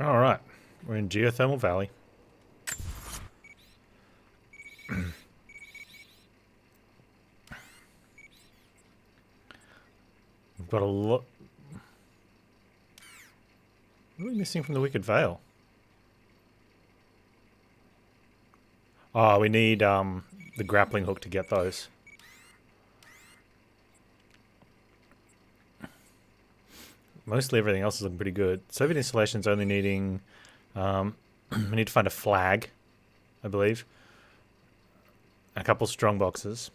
Alright, we're in Geothermal Valley. We've got a lot... What are we missing from the Wicked Vale? Oh, we need the grappling hook to get those. Mostly everything else is looking pretty good. Soviet installations only needing... we need to find a flag, I believe. A couple strong boxes.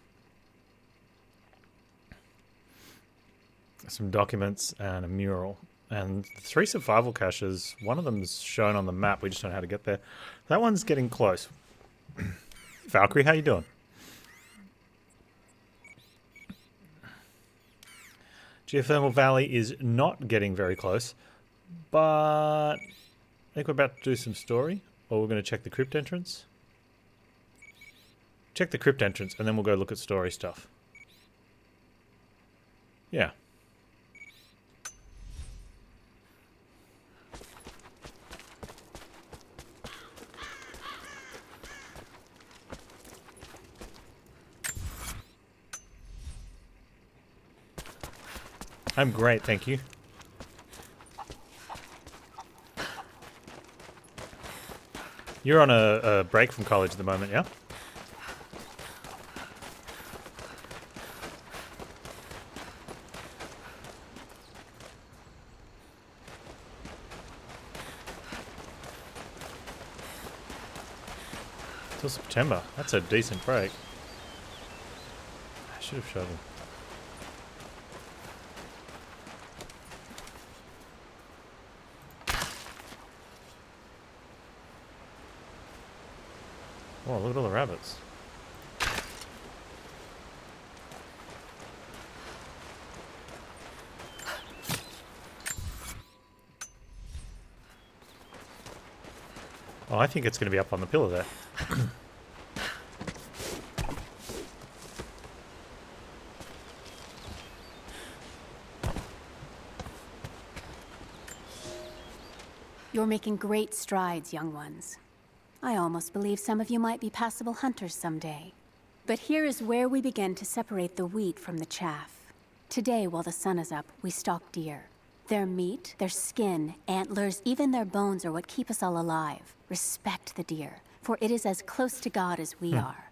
Some documents and a mural. And 3 survival caches. One of them's shown on the map. We just don't know how to get there. That one's getting close. Valkyrie, how you doing? Geothermal Valley is not getting very close. But I think we're about to do some story. Or we're going to check the crypt entrance. Check the crypt entrance and then we'll go look at story stuff. Yeah. I'm great, thank you. You're on a break from college at the moment, yeah? Till September. That's a decent break. I should have showed them. Oh, look at all the rabbits. Oh, I think it's going to be up on the pillar there. You're making great strides, young ones. I almost believe some of you might be passable hunters someday. But here is where we begin to separate the wheat from the chaff. Today, while the sun is up, we stalk deer. Their meat, their skin, antlers, even their bones are what keep us all alive. Respect the deer, for it is as close to God as we are.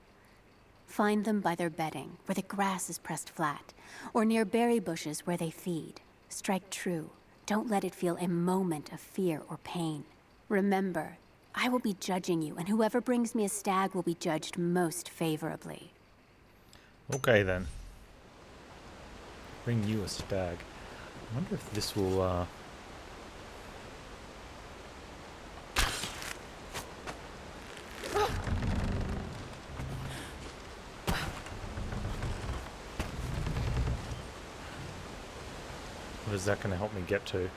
Find them by their bedding, where the grass is pressed flat, or near berry bushes where they feed. Strike true. Don't let it feel a moment of fear or pain. Remember, I will be judging you, and whoever brings me a stag will be judged most favorably. Okay, then. Bring you a stag. I wonder if this will, What is that going to help me get to?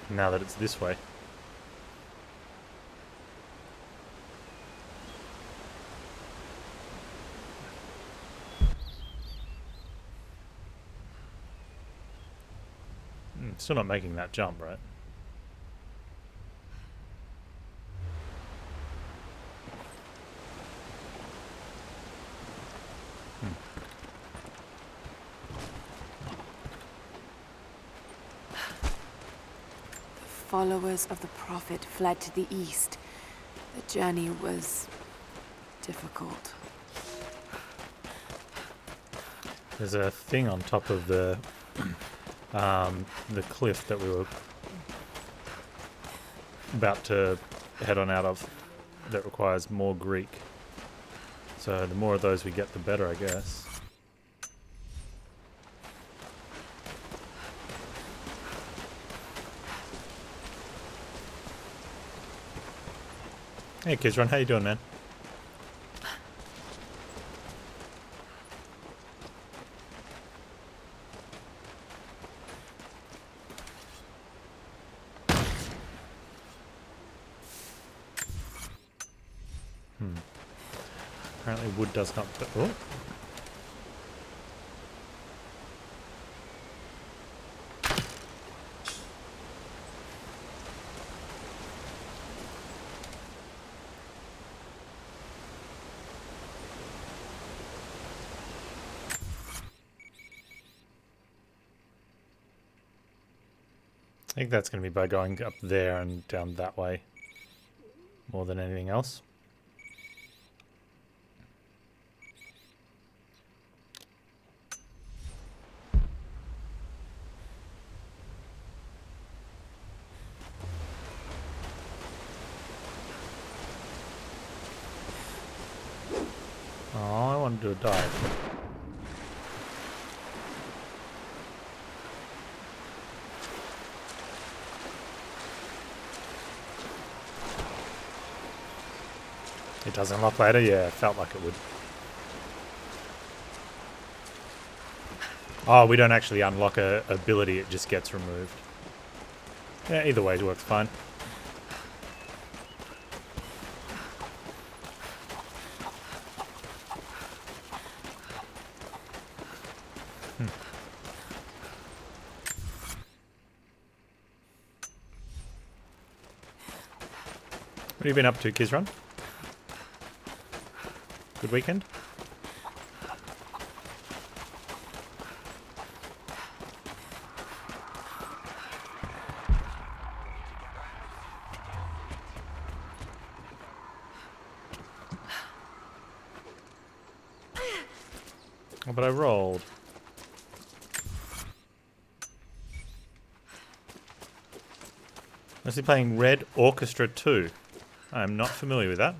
Now that it's this way. Still not making that jump, right? The followers of the Prophet fled to the east. The journey was difficult. There's a thing on top of the cliff that we were about to head on out of that requires more Greek. So the more of those we get, the better, I guess. Hey Kizron, how you doing, man? Apparently wood does not... Oh! I think that's going to be by going up there and down that way more than anything else. Oh, I want to do a dive. It does unlock later? Yeah, it felt like it would. Oh, we don't actually unlock a ability, it just gets removed. Yeah, either way it works fine. What have you been up to, Kizrun? Good weekend? Oh, but I rolled. Mostly playing Red Orchestra 2. I am not familiar with that.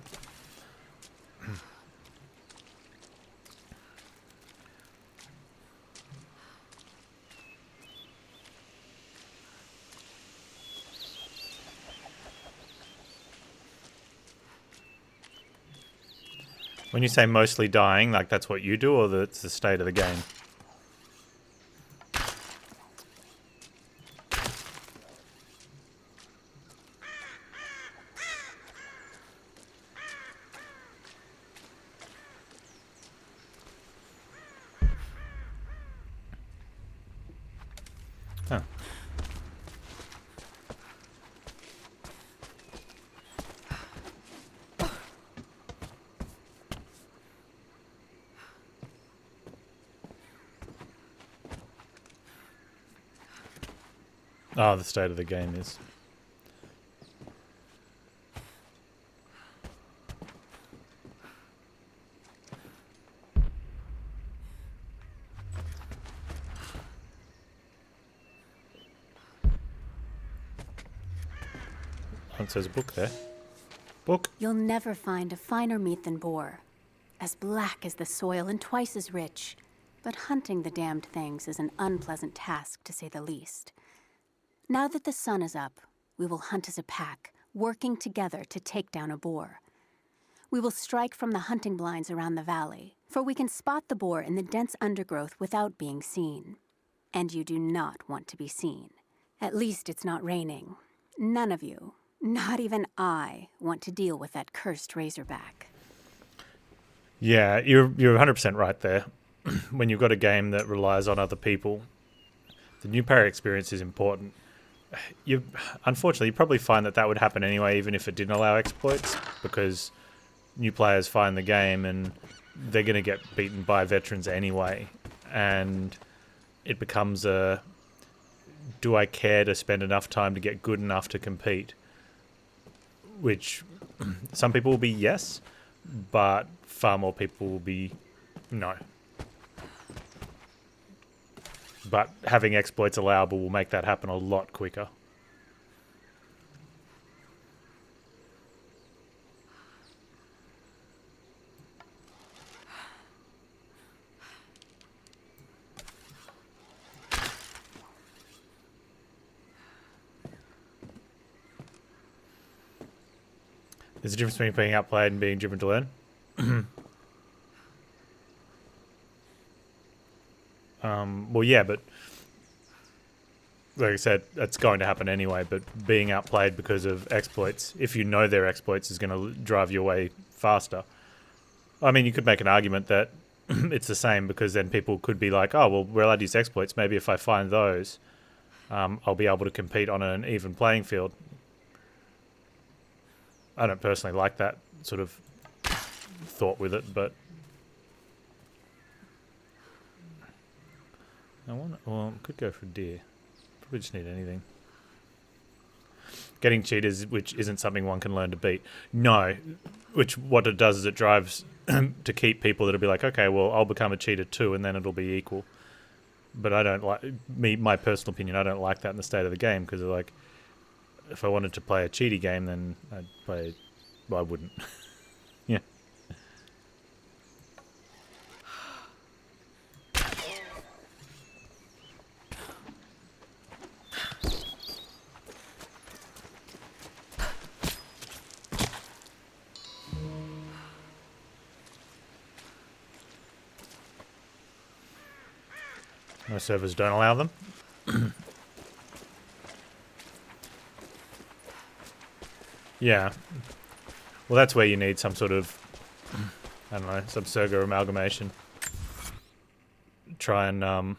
When you say mostly dying, like that's what you do, or that's the state of the game? Huh. Oh, the state of the game is. Oh, it says a book there. Book. You'll never find a finer meat than boar. As black as the soil and twice as rich. But hunting the damned things is an unpleasant task, to say the least. Now that the sun is up, we will hunt as a pack, working together to take down a boar. We will strike from the hunting blinds around the valley, for we can spot the boar in the dense undergrowth without being seen. And you do not want to be seen. At least it's not raining. None of you, not even I, want to deal with that cursed razorback. Yeah, you're 100% right there. When you've got a game that relies on other people, the new player experience is important. Unfortunately, you probably find that would happen anyway, even if it didn't allow exploits, because new players find the game and they're going to get beaten by veterans anyway. And it becomes a, do I care to spend enough time to get good enough to compete? Which some people will be yes, but far more people will be no. But having exploits allowable will make that happen a lot quicker. There's a difference between being outplayed and being driven to learn. Well, yeah, but like I said, that's going to happen anyway. But being outplayed because of exploits, if you know their exploits, is going to drive you away faster. I mean, you could make an argument that it's the same, because then people could be like, oh, well, we're allowed to use exploits. Maybe if I find those, I'll be able to compete on an even playing field. I don't personally like that sort of thought with it, but I want. Well, could go for deer. Probably just need anything. getting cheaters, which isn't something one can learn to beat. No, which what it does is it drives to keep people that'll be like, okay, well, I'll become a cheater too, and then it'll be equal. But I don't like my personal opinion. I don't like that in the state of the game because like, if I wanted to play a cheaty game, then I'd play. Well, I wouldn't. Yeah. No servers don't allow them. Yeah. Well, that's where you need some sort of, I don't know, some Surga amalgamation. Try and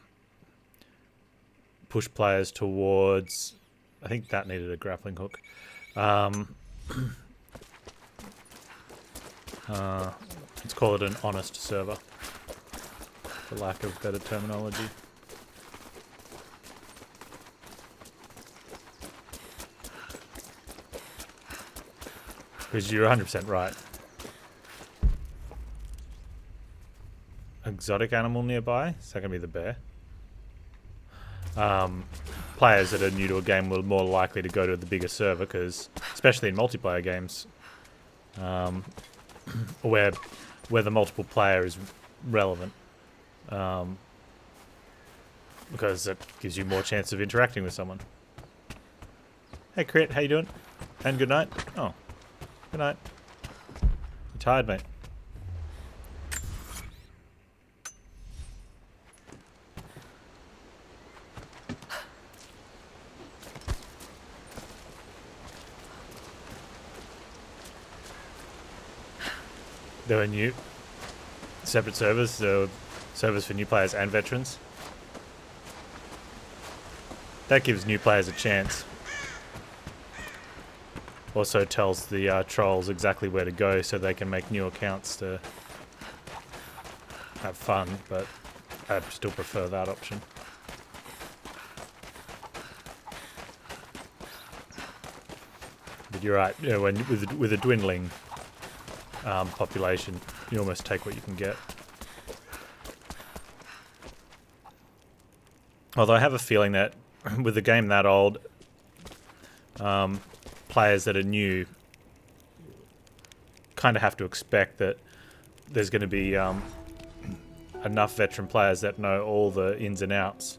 push players towards... I think that needed a grappling hook. Let's call it an honest server, for lack of better terminology. Because you're 100% right. Exotic animal nearby? Is that going to be the bear? Players that are new to a game will more likely to go to the bigger server, because, especially in multiplayer games, where the multiple player is relevant, because it gives you more chance of interacting with someone. Hey Crit, how you doing? And good night. Oh. Good night. You tired, mate? There are new separate servers, so servers for new players and veterans. That gives new players a chance. Also tells the trolls exactly where to go so they can make new accounts to have fun, but I still prefer that option. But you're right, you know, with a dwindling population, you almost take what you can get. Although I have a feeling that with a game that old, players that are new kind of have to expect that there's going to be enough veteran players that know all the ins and outs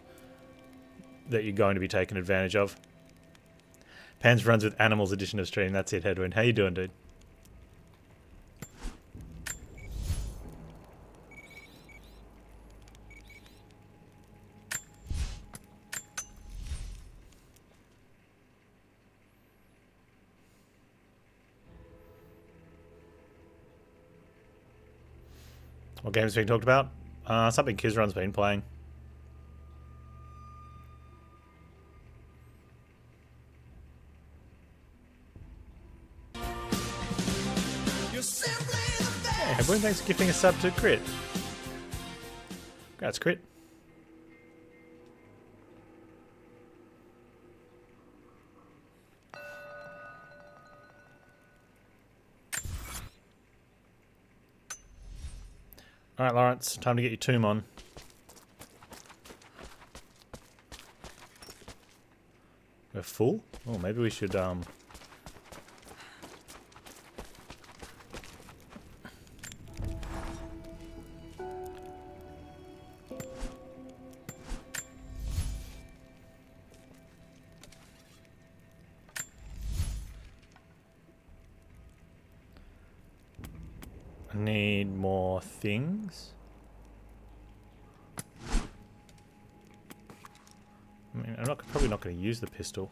that you're going to be taken advantage of. Panz runs with Animals edition of stream. That's it, Hedwin. How you doing, dude? What game's being talked about? Something Kizran's been playing. Hey, everyone, thanks for gifting a sub to Crit. Congrats, Crit. Alright, Lawrence, time to get your tomb on. We're full? Oh, maybe we should, need more things. I mean, I'm probably not going to use the pistol.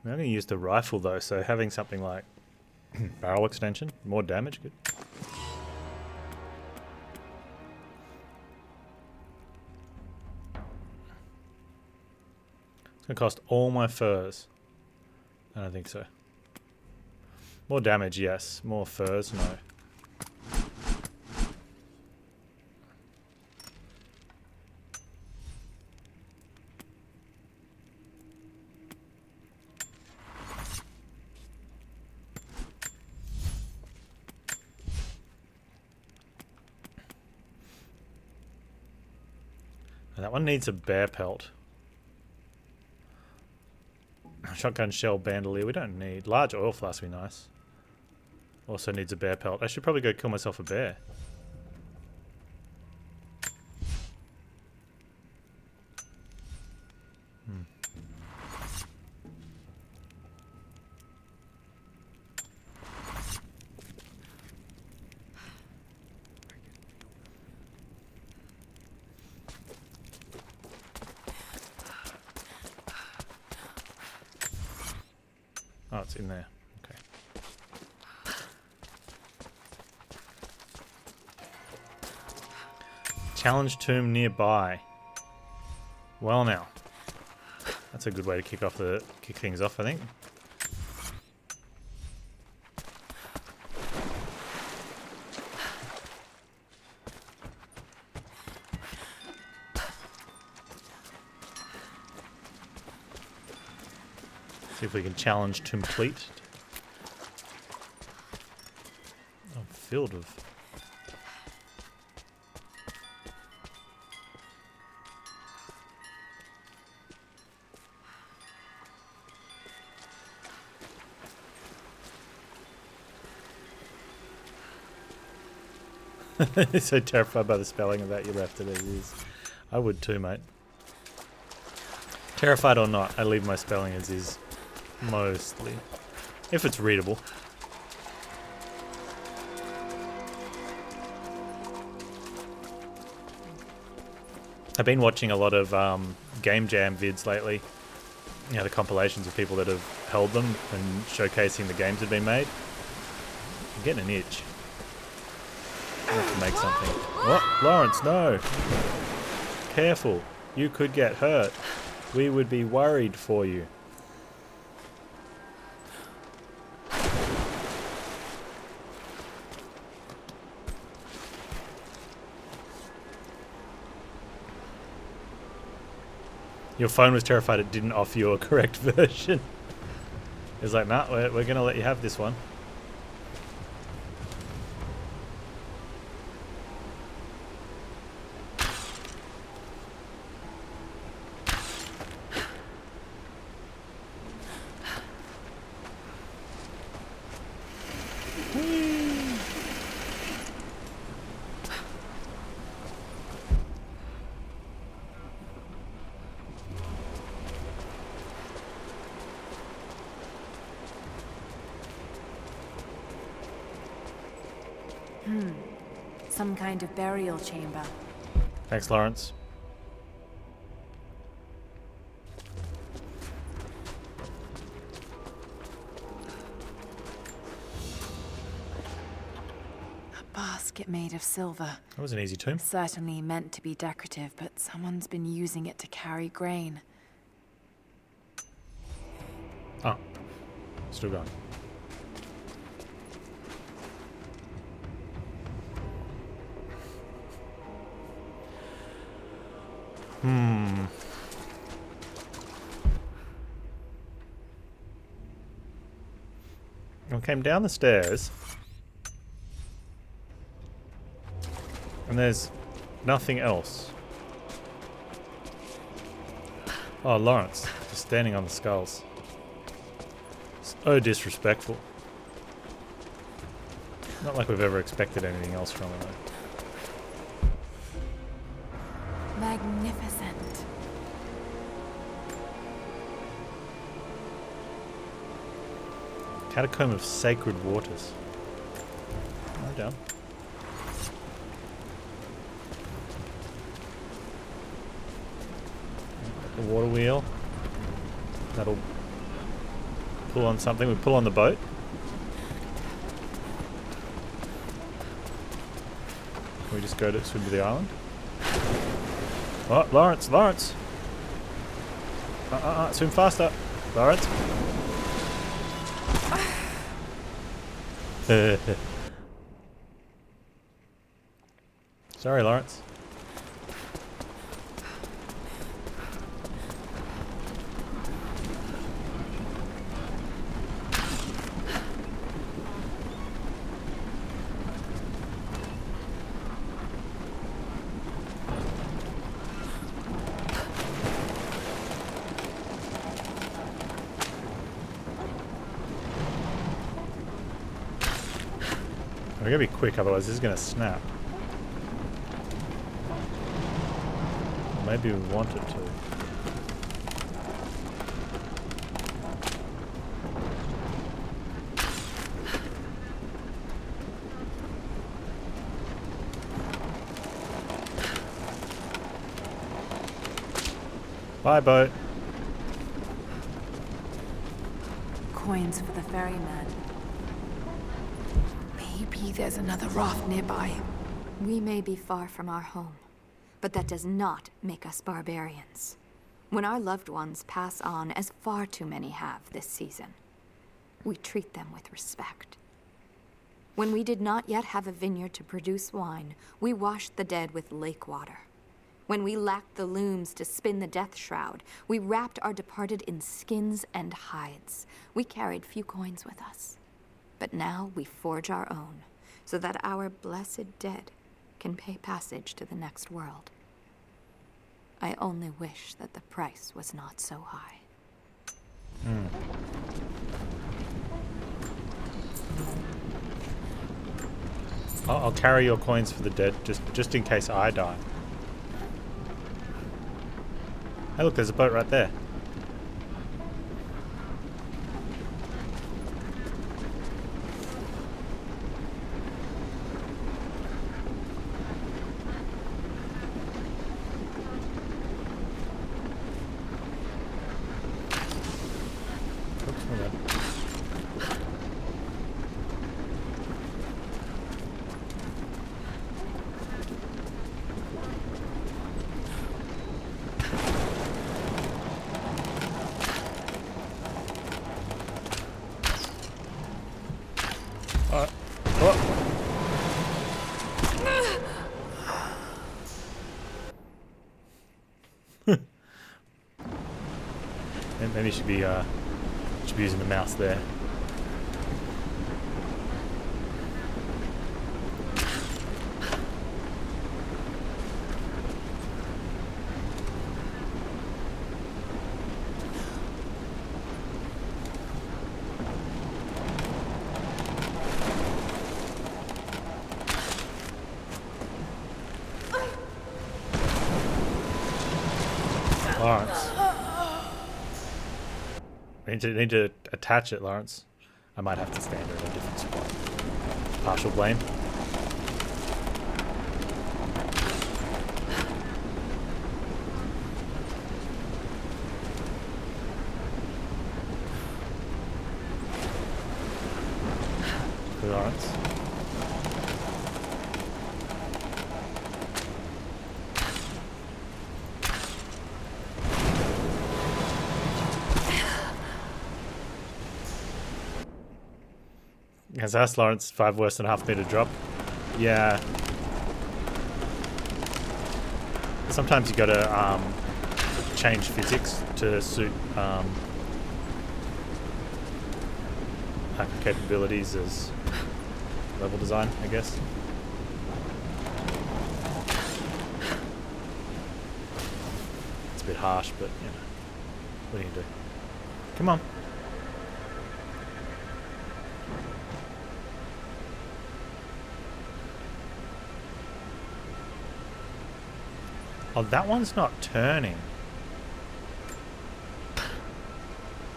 I'm going to use the rifle though, so having something like barrel extension, more damage, good. It's going to cost all my furs. I don't think so. More damage, yes. More furs, no. That one needs a bear pelt. Shotgun shell bandolier we don't need. Large oil flask would be nice. Also needs a bear pelt. I should probably go kill myself a bear. Oh, it's in there. Okay. Challenge tomb nearby. Well now. That's a good way to kick things off, I think. See if we can challenge to complete. Oh, filled with. So terrified by the spelling of that you left it as is. I would too, mate. Terrified or not, I leave my spelling as is. Mostly. If it's readable. I've been watching a lot of game jam vids lately. You know, the compilations of people that have held them and showcasing the games that have been made. I'm getting an itch. I have to make something. What? Lawrence, no! Careful. You could get hurt. We would be worried for you. Your phone was terrified it didn't offer you a correct version. It was like, nah, we're going to let you have this one. Some kind of burial chamber. Thanks, Lawrence. A basket made of silver. That was an easy tomb. Certainly meant to be decorative, but someone's been using it to carry grain. Oh. Still going. I came down the stairs and there's nothing else. Oh, Lawrence, just standing on the skulls. So disrespectful. Not like we've ever expected anything else from it. Magnificent. Catacomb of Sacred Waters. I'm down. The water wheel. That'll pull on something. We pull on the boat. Can we just go to swim to the island? Oh, Lawrence, Lawrence! Swim faster, Lawrence. Sorry, Lawrence. We're gonna be quick, otherwise this is gonna snap. Or maybe we want it to. Bye, boat. Coins for the ferryman. Maybe there's another raft nearby. We may be far from our home, but that does not make us barbarians. When our loved ones pass on, as far too many have this season, we treat them with respect. When we did not yet have a vineyard to produce wine, we washed the dead with lake water. When we lacked the looms to spin the death shroud, we wrapped our departed in skins and hides. We carried few coins with us. But now we forge our own, so that our blessed dead can pay passage to the next world. I only wish that the price was not so high. I'll carry your coins for the dead, just in case I die. Hey look, there's a boat right there. Oops, my bad. Maybe should be using the mouse there. Lawrence. Need to attach it, Lawrence. I might have to stand her in a different spot. Partial blame. For Lawrence. Has asked Lawrence 5 worse than half meter drop. Yeah. Sometimes you gotta change physics to suit capabilities as level design, I guess. It's a bit harsh, but you know, what do you do? Come on. Oh, that one's not turning.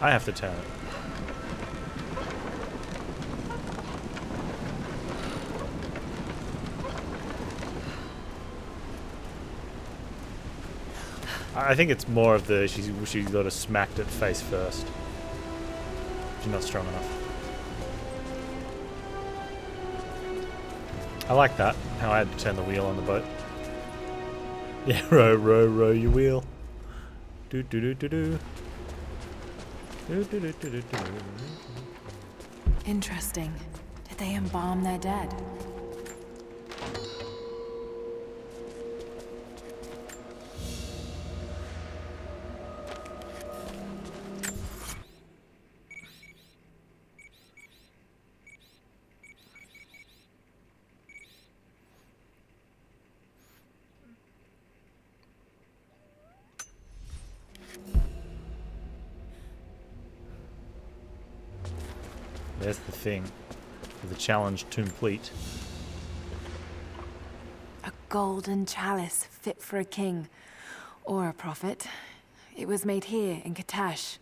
I have to turn it. I think it's more of the she sort of smacked it face first. She's not strong enough. I like that, how I had to turn the wheel on the boat. Yeah, row your wheel. Do do do do do. Do do do do do do. Interesting. Did they embalm their dead? There's the thing. for the challenge to complete. A golden chalice fit for a king. Or a prophet. It was made here in Katash.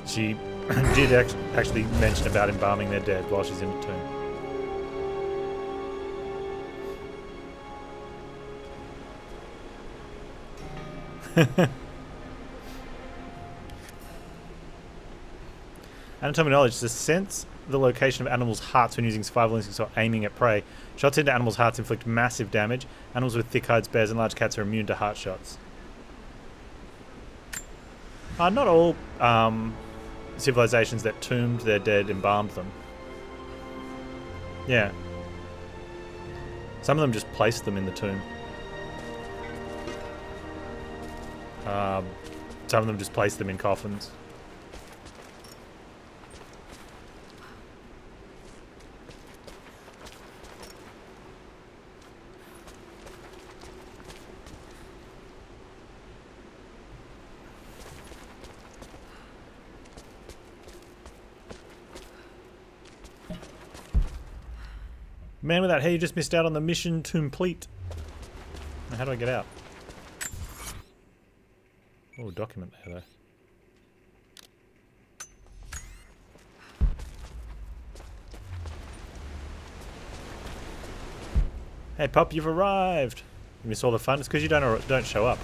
She did actually mention about embalming their dead while she's in the tomb. Anatomic knowledge. To sense the location of animals' hearts when using survival instincts or aiming at prey. Shots into animals' hearts inflict massive damage. Animals with thick hides, bears, and large cats are immune to heart shots. Not all civilizations that tombed their dead embalmed them. Yeah. Some of them just placed them in the tomb. Some of them just placed them in coffins. Man without hair, you just missed out on the mission to complete. Now, how do I get out? Oh, document there, though. Hey, pup, you've arrived. You miss all the fun? It's because you don't show up.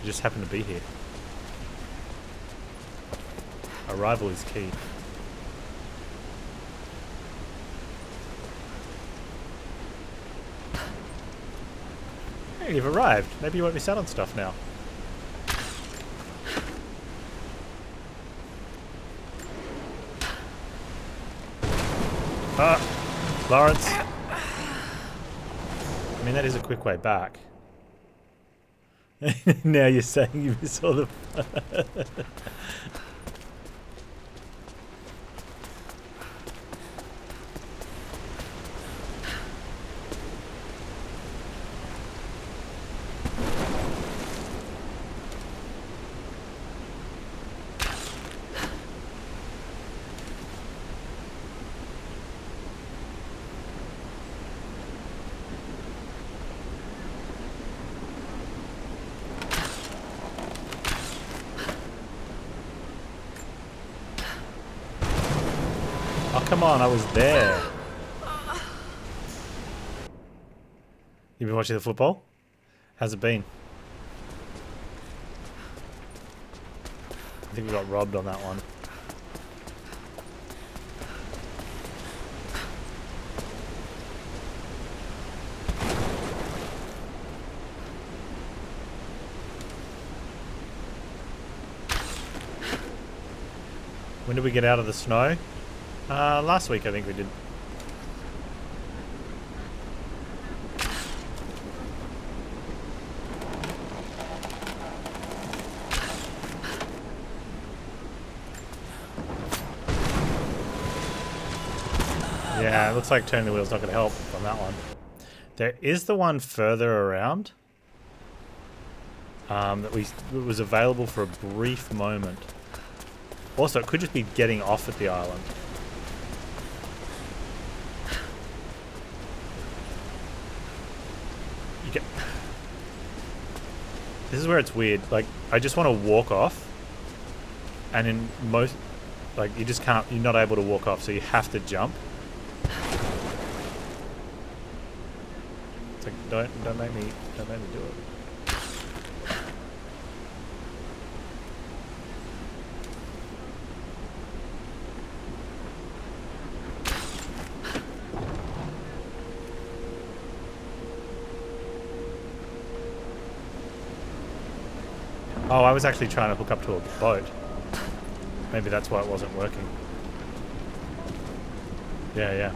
You just happen to be here. Arrival is key. Hey, you've arrived. Maybe you won't miss out on stuff now. Lawrence. I mean, that is a quick way back. Now you're saying you miss all the fun. Come on, I was there. You been watching the football? How's it been? I think we got robbed on that one. When did we get out of the snow? Last week I think we did. Yeah, it looks like turning the wheel's not going to help on that one. There is the one further around that was available for a brief moment. Also, it could just be getting off at the island. This is where it's weird. Like, I just want to walk off, and in most, like, you just can't. You're not able to walk off, so you have to jump. It's like, don't make me do it. Oh, I was actually trying to hook up to a boat. Maybe that's why it wasn't working. Yeah, yeah.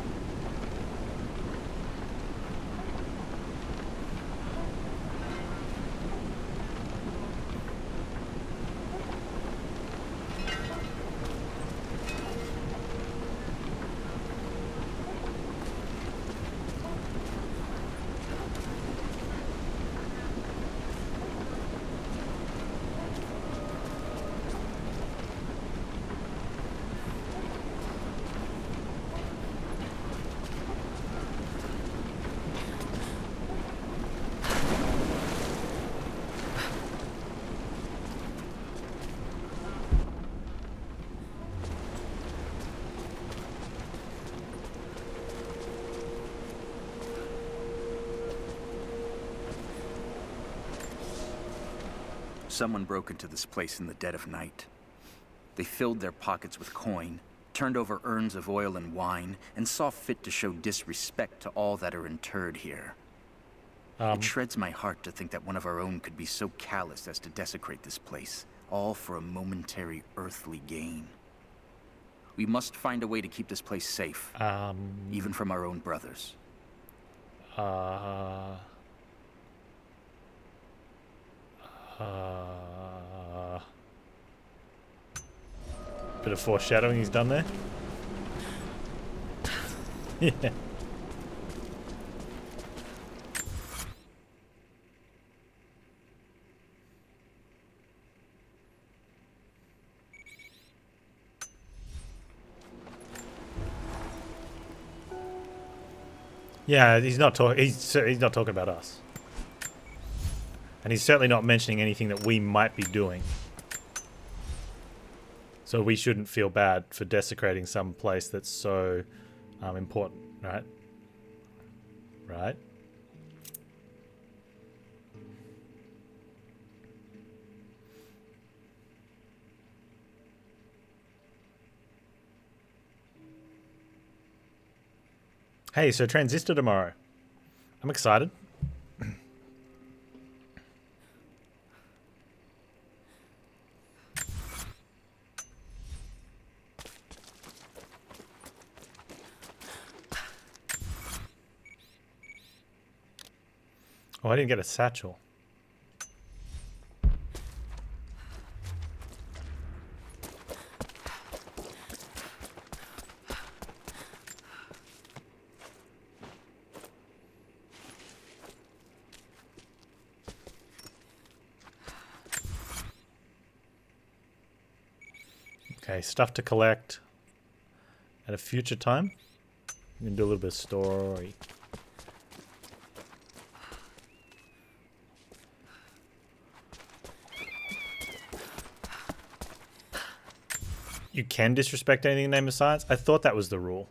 Someone broke into this place in the dead of night. They filled their pockets with coin, turned over urns of oil and wine, and saw fit to show disrespect to all that are interred here. It shreds my heart to think that one of our own could be so callous as to desecrate this place, all for a momentary earthly gain. We must find a way to keep this place safe, even from our own brothers. Bit of foreshadowing he's done there. Yeah. Yeah, he's not talking. He's not talking about us, and he's certainly not mentioning anything that we might be doing. So we shouldn't feel bad for desecrating some place that's so important, right? Right? Hey, so Transistor tomorrow. I'm excited. Oh, I didn't get a satchel. Okay, stuff to collect at a future time. We can do a little bit of story. You can disrespect anything in the name of science? I thought that was the rule.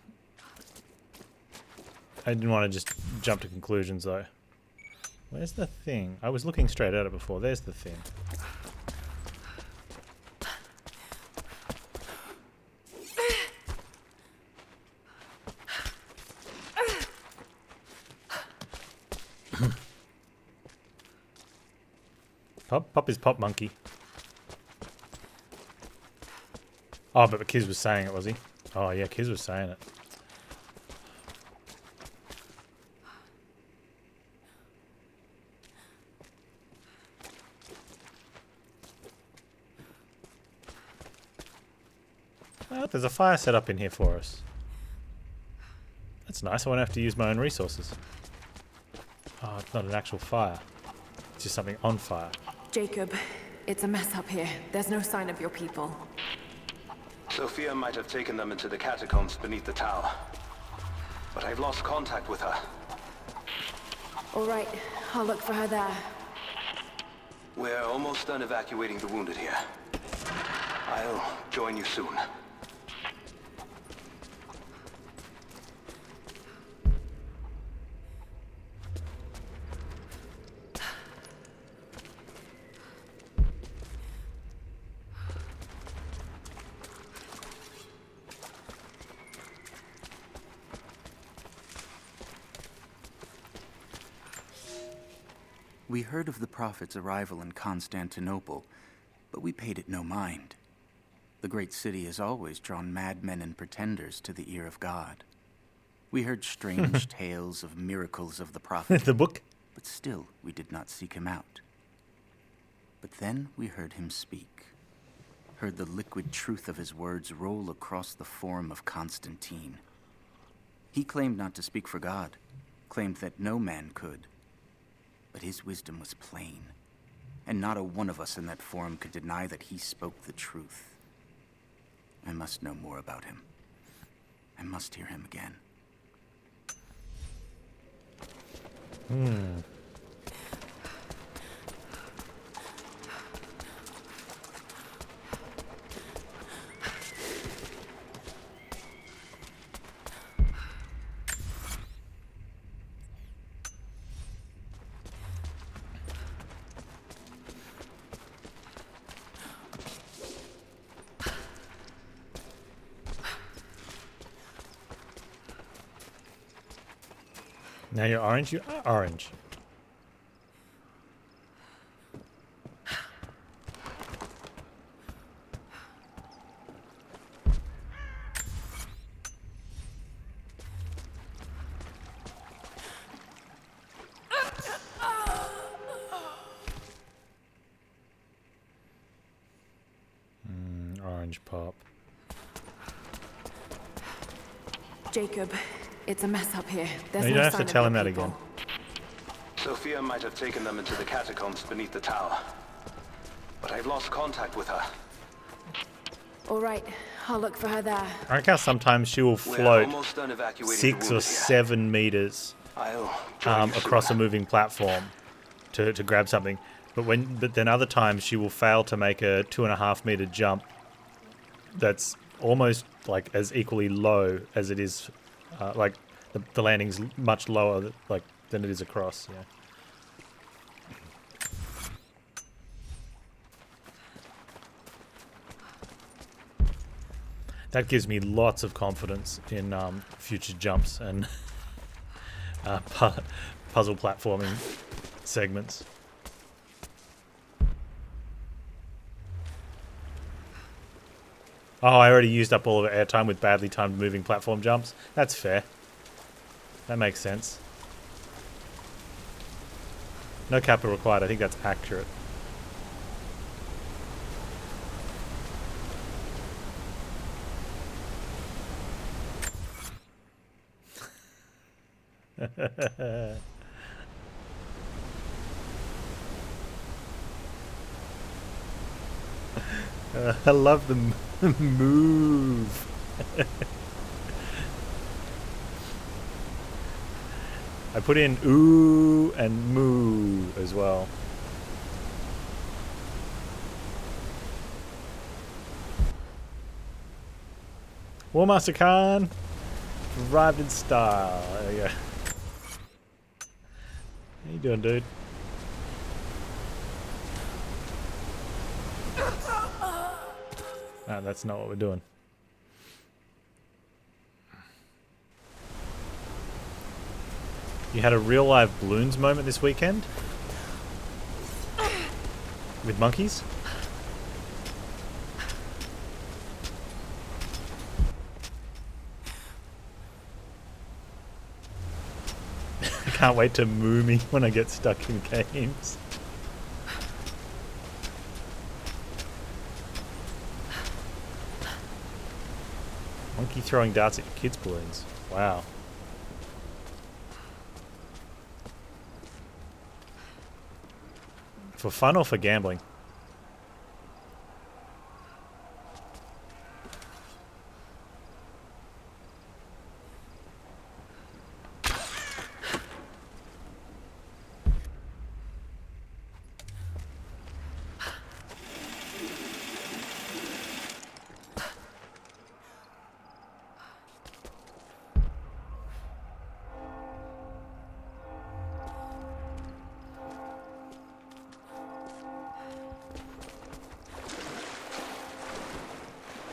I didn't want to just jump to conclusions, though. Where's the thing? I was looking straight at it before. There's the thing. Pop is Pop Monkey. Oh, but Kiz was saying it, was he? Oh, yeah, Kiz was saying it. Oh, there's a fire set up in here for us. That's nice. I won't have to use my own resources. Oh, it's not an actual fire. It's just something on fire. Jacob, it's a mess up here. There's no sign of your people. Sophia might have taken them into the catacombs beneath the tower. But I've lost contact with her. All right, I'll look for her there. We're almost done evacuating the wounded here. I'll join you soon. We heard of the Prophet's arrival in Constantinople, but we paid it no mind. The great city has always drawn madmen and pretenders to the ear of God. We heard strange tales of miracles of the Prophet. The book? But still, we did not seek him out. But then we heard him speak. Heard the liquid truth of his words roll across the forum of Constantine. He claimed not to speak for God, claimed that no man could. But his wisdom was plain, and not a one of us in that forum could deny that he spoke the truth. I must know more about him. I must hear him again. Now you're orange. You are orange. Orange pop. Jacob, it's a mess up here. There's No, you don't have sign to of tell your him that people. again. Sophia might have taken them into the catacombs beneath the tower. But I've lost contact with her. All right, I'll look for her there. I like how sometimes she will We're float almost done evacuating 6 the or wounded here. 7 meters I'll join you across a soon. moving platform to grab something. But then other times she will fail to make a 2.5 meter jump that's almost like as equally low as it is, like the landing's much lower than it is across. Yeah. That gives me lots of confidence in future jumps and puzzle platforming segments. Oh, I already used up all of airtime with badly timed moving platform jumps. That's fair. That makes sense. No capital required. I think that's accurate. I love the move. I put in ooh and moo as well. War Master Khan arrived in style. There you go. How you doing, dude? Ah, that's not what we're doing. You had a real live balloons moment this weekend? With monkeys? I can't wait to moo me when I get stuck in games. Monkey throwing darts at kids' balloons. Wow. For fun or for gambling?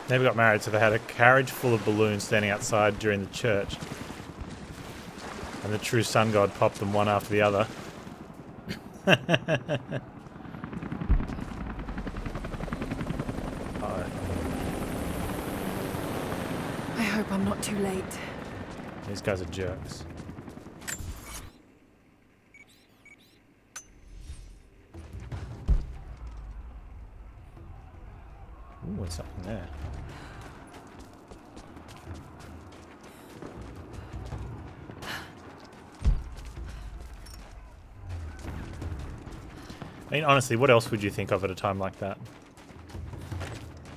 They got married, so they had a carriage full of balloons standing outside during the church. And the true sun god popped them one after the other. I hope I'm not too late. These guys are jerks. Ooh, what's something there? I mean, honestly, what else would you think of at a time like that?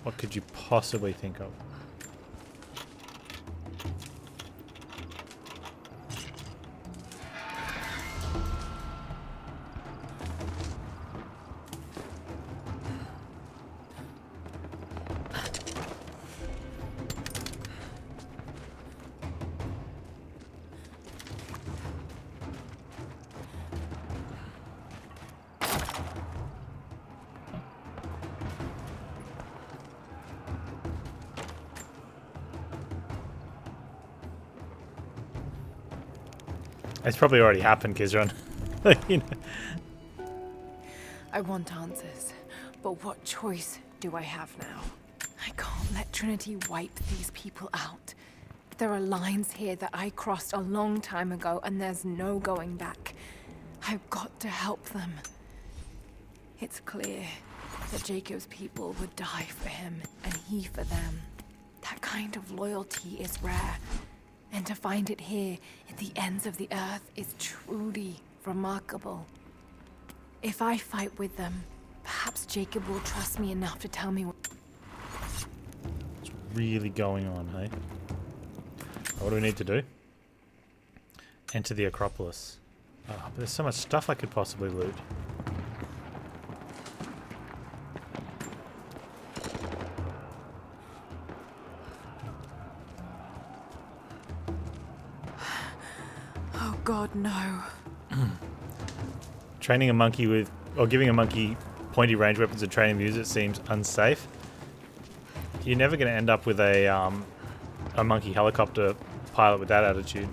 What could you possibly think of? It's probably already happened, Kizron. You know. I want answers, but what choice do I have now? I can't let Trinity wipe these people out. There are lines here that I crossed a long time ago, and there's no going back. I've got to help them. It's clear that Jacob's people would die for him, and he for them. That kind of loyalty is rare, and to find it here at the ends of the earth is truly remarkable. If I fight with them, perhaps Jacob will trust me enough to tell me what... What's really going on, hey? What do we need to do? Enter the Acropolis. Oh, but there's so much stuff I could possibly loot. Oh God, no. Training a monkey with, or giving a monkey pointy range weapons and training to use it seems unsafe. You're never going to end up with a monkey helicopter pilot with that attitude.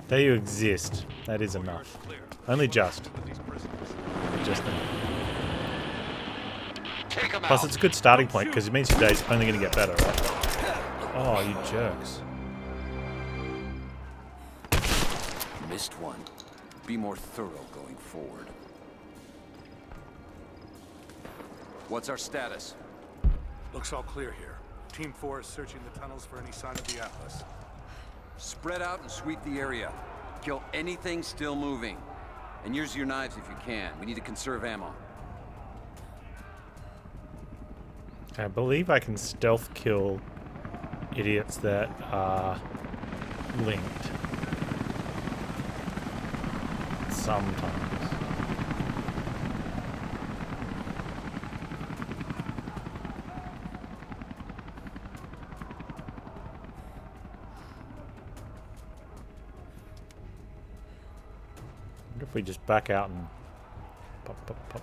There you exist. That is enough. Only just. Just enough. Plus, it's a good starting point because it means your day's only going to get better, right? Oh, you jerks. Missed one. Be more thorough going forward. What's our status? Looks all clear here. Team 4 is searching the tunnels for any sign of the Atlas. Spread out and sweep the area. Kill anything still moving. And use your knives if you can. We need to conserve ammo. I believe I can stealth kill idiots that are linked. Sometimes. What if we just back out and pop, pop, pop?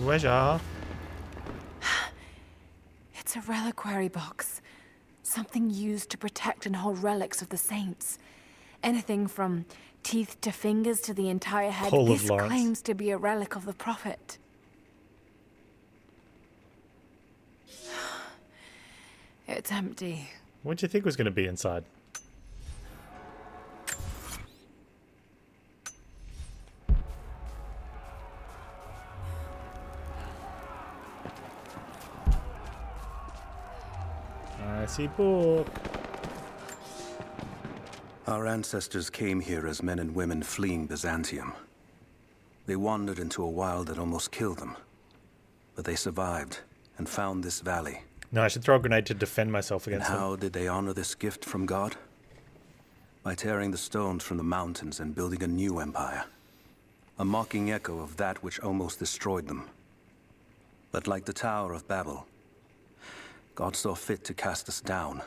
Treasure. It's a reliquary box. Something used to protect and hold relics of the saints. Anything from teeth to fingers to the entire head. Whole of This Lawrence. claims to be a relic of the Prophet. It's empty. What do you think was going to be inside? I see book. Our ancestors came here as men and women fleeing Byzantium. They wandered into a wild that almost killed them. But they survived and found this valley. No, I should throw a grenade to defend myself And against them. how did they honor this gift from God? By tearing the stones from the mountains and building a new empire. A mocking echo of that which almost destroyed them. But like the Tower of Babel, God saw fit to cast us down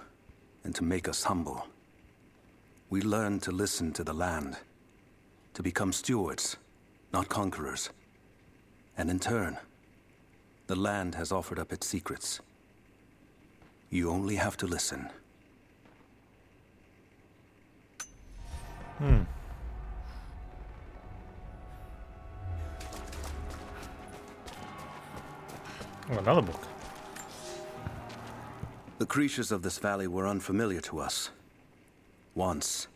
and to make us humble. We learned to listen to the land, to become stewards, not conquerors. And in turn, the land has offered up its secrets. You only have to listen. Oh, another book. The creatures of this valley were unfamiliar to us. Once.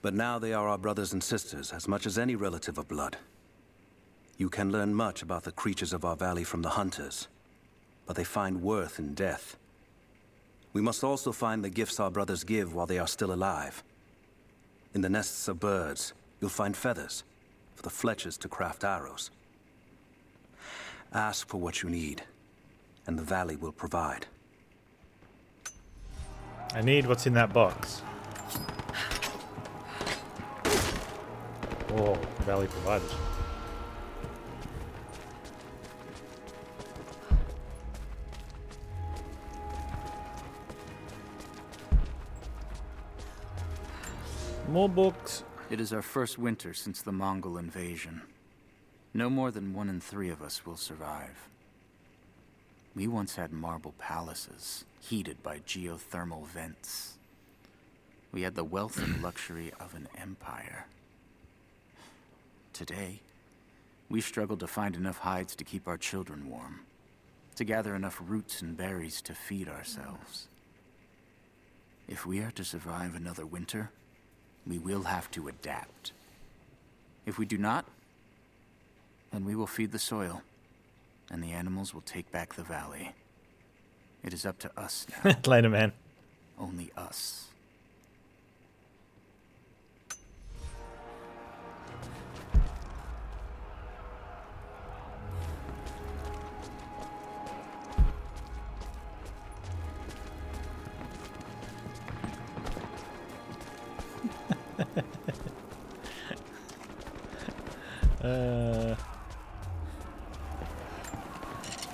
But now they are our brothers and sisters, as much as any relative of blood. You can learn much about the creatures of our valley from the hunters, but they find worth in death. We must also find the gifts our brothers give while they are still alive. In the nests of birds, you'll find feathers, for the fletchers to craft arrows. Ask for what you need, and the valley will provide. I need what's in that box. Oh, VALE provided. More books. It is our first winter since the Mongol invasion. No more than 1 in 3 of us will survive. We once had marble palaces, heated by geothermal vents. We had the wealth and luxury of an empire. Today, we struggle to find enough hides to keep our children warm, to gather enough roots and berries to feed ourselves. If we are to survive another winter, we will have to adapt. If we do not, then we will feed the soil, and the animals will take back the valley. It is up to us now. Later, man. Only us.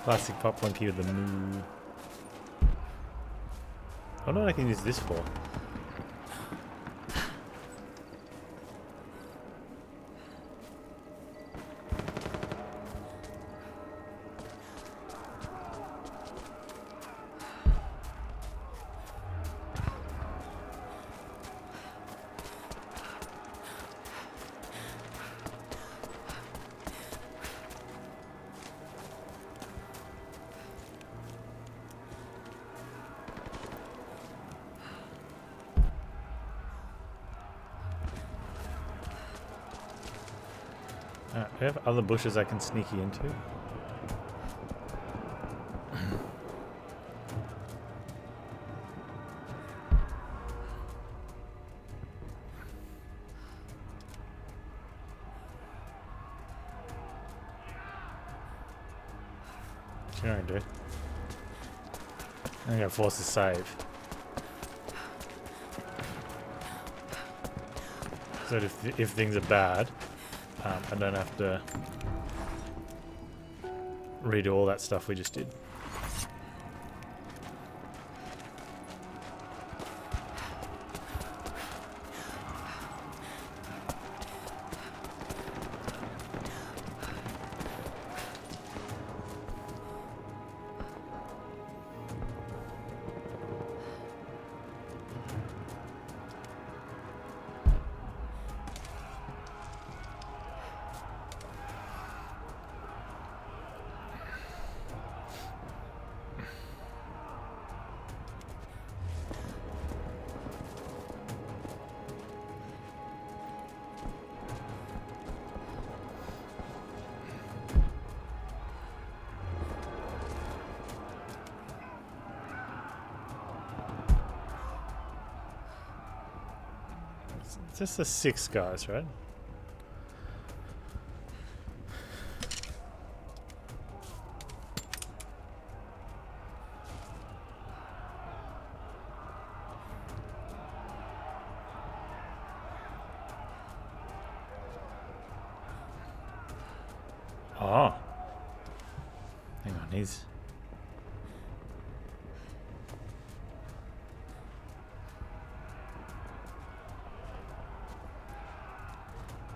Plastic popcorn key with the moo. I wonder what I can use this for. Do I have other bushes I can sneak you into? Sure I do. I'm gonna force a save. So that if things are bad, I don't have to redo all that stuff we just did. It's just the 6 guys, right? Oh. Hang on, he's...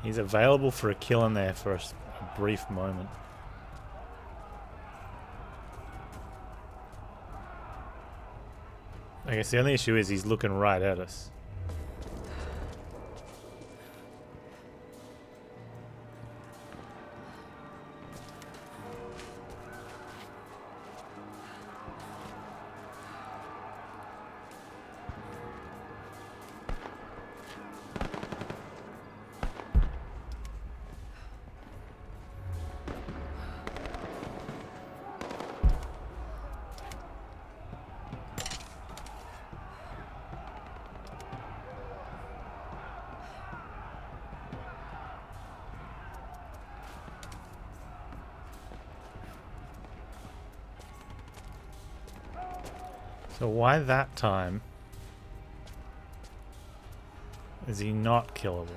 He's available for a kill in there for a brief moment. I guess the only issue is he's looking right at us. So why that time is he not killable?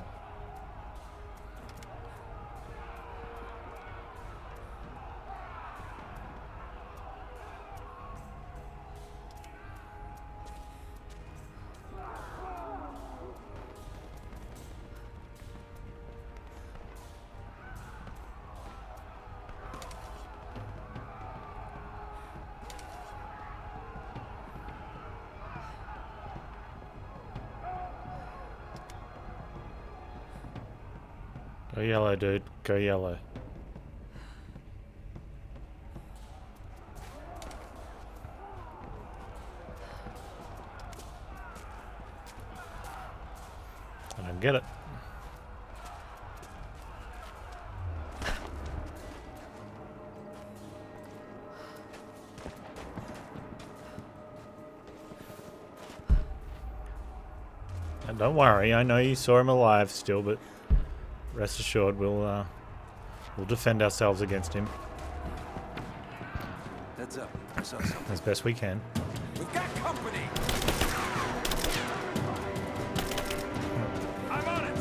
yellow, dude. Go yellow. I don't get it. And don't worry, I know you saw him alive still, but rest assured we'll defend ourselves against him Heads up. I saw something. as best we can. We've got company! I'm on it!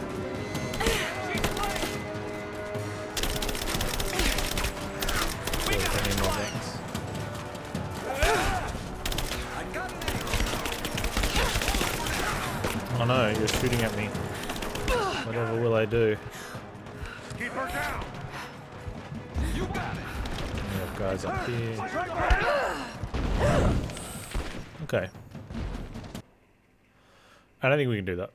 See if any more things. I got it! Oh no, you're shooting at me. Whatever will I do? Keep her down! You got it! We have guys up here. Okay. I don't think we can do that.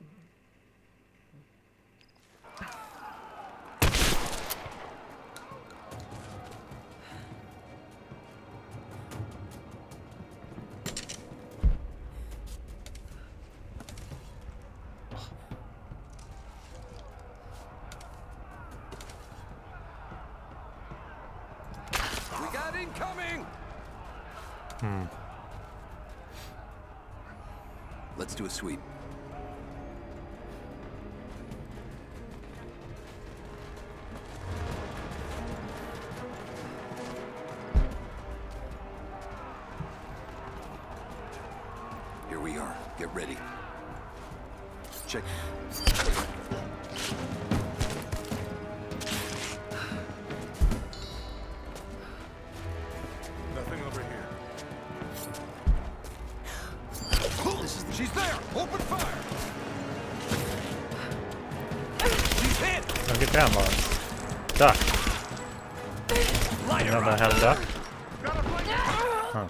We got incoming! Let's do a sweep. Here we are. Get ready. Check. Nothing over here. She's there! Open fire! She's hit! Don't get down, Lauren. Duck. You don't know how to duck? Huh.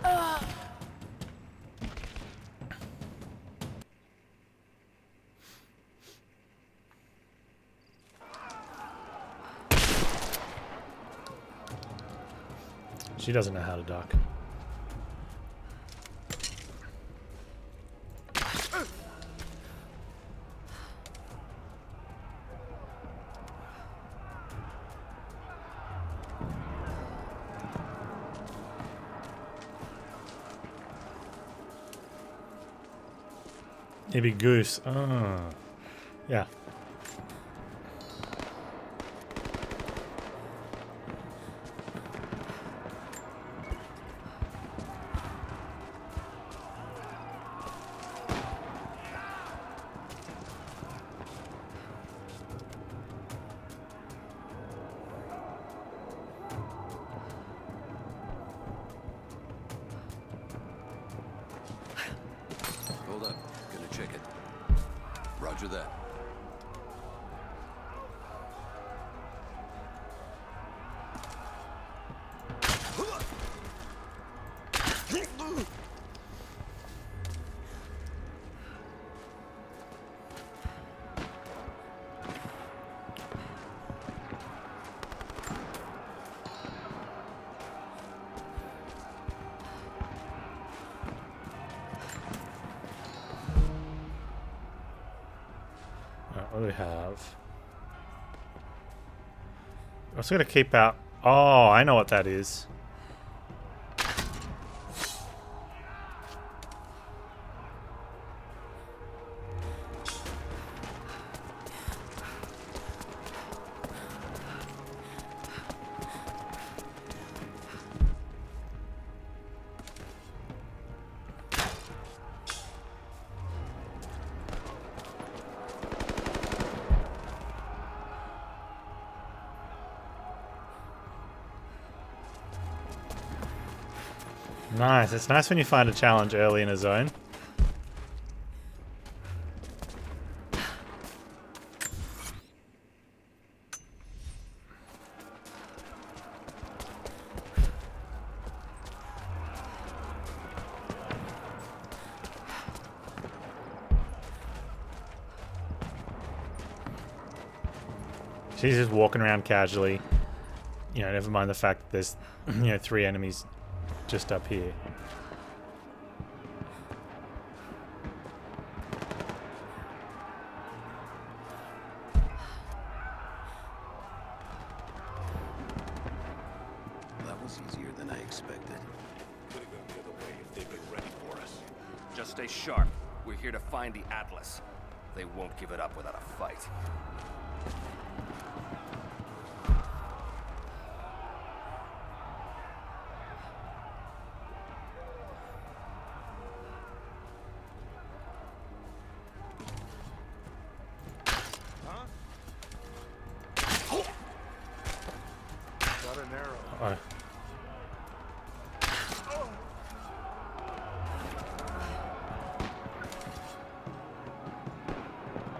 She doesn't know how to duck. Maybe goose. Oh. Yeah. Hold up. Gonna check it. Roger that. What do we have? I'm also gonna keep out. Oh, I know what that is. Nice. It's nice when you find a challenge early in a zone. She's just walking around casually. You know, never mind the fact that there's, 3 enemies just up here. That was easier than I expected. Could have gone the other way if they'd been ready for us. Just stay sharp. We're here to find the Atlas. They won't give it up without a fight. Got an arrow.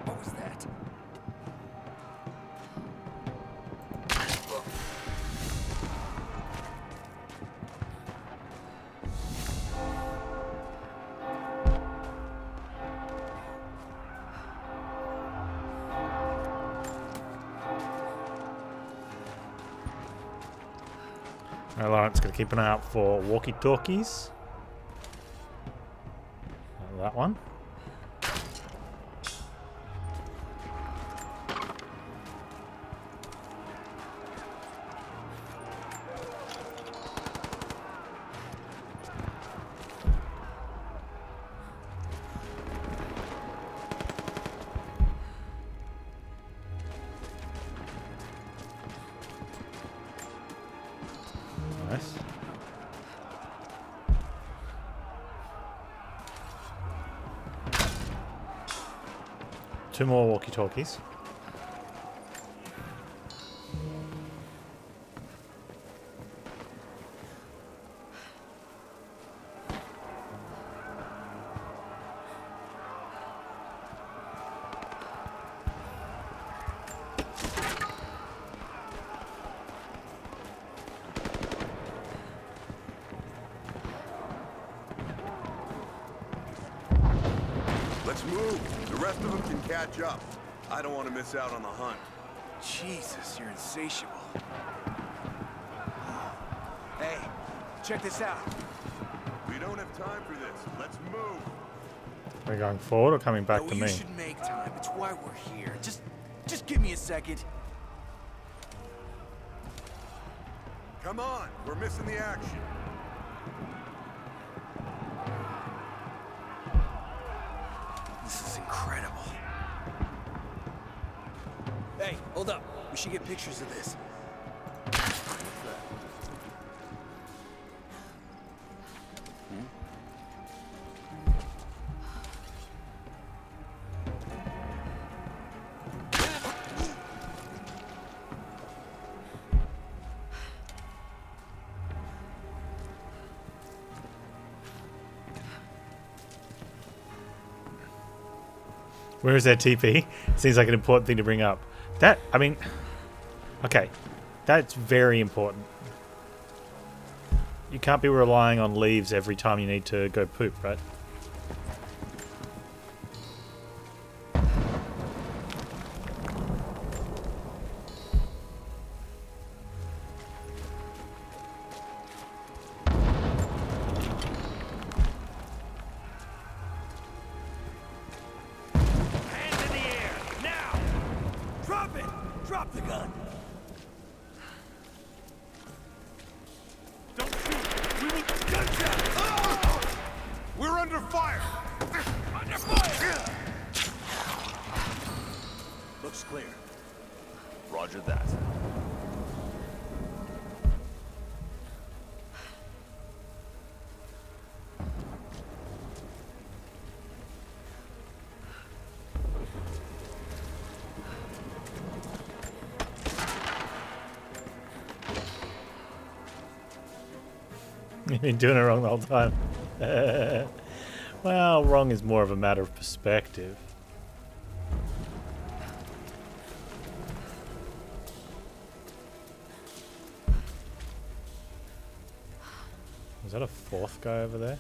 What was that? Lawrence gonna keep an eye out for walkie-talkies. That one. Nice. Two more walkie-talkies. Let's move. The rest of them can catch up. I don't want to miss out on the hunt. Jesus, you're insatiable. Hey, check this out. We don't have time for this. Let's move. Are we going forward or coming back No, to you me? should make time. It's why we're here. Just give me a second. Come on, we're missing the action. This is incredible. Hey, hold up. We should get pictures of this. Where is that TP? Seems like an important thing to bring up. That, I mean, okay, that's very important. You can't be relying on leaves every time you need to go poop, right? Drop the gun. Don't shoot! We will gunshot! Oh! We're under fire! Under fire! Looks clear. Roger that. You've been doing it wrong the whole time. Well, wrong is more of a matter of perspective. Is that a fourth guy over there?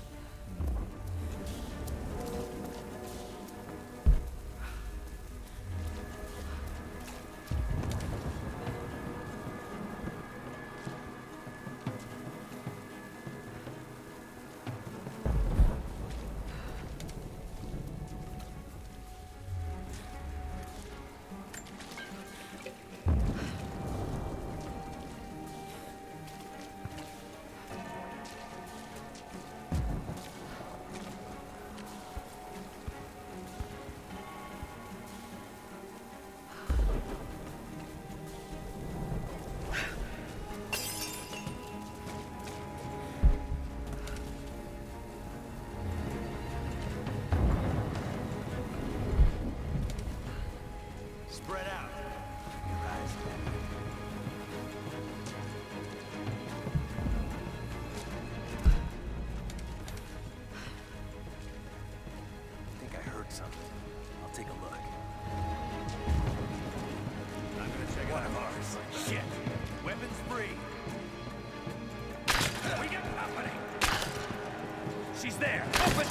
Spread out. Your eyes back. I think I heard something. I'll take a look. I'm gonna check one of ours. Shit. Weapons free. We got company. She's there. Open.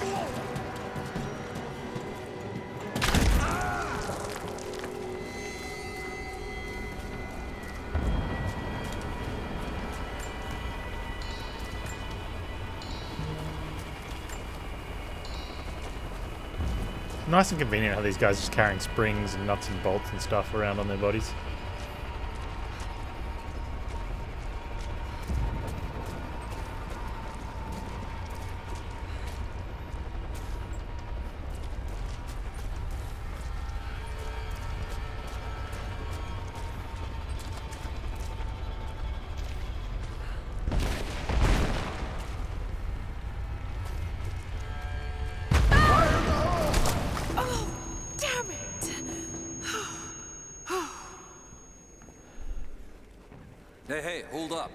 Nice and convenient how these guys are just carrying springs and nuts and bolts and stuff around on their bodies. Hey, hold up.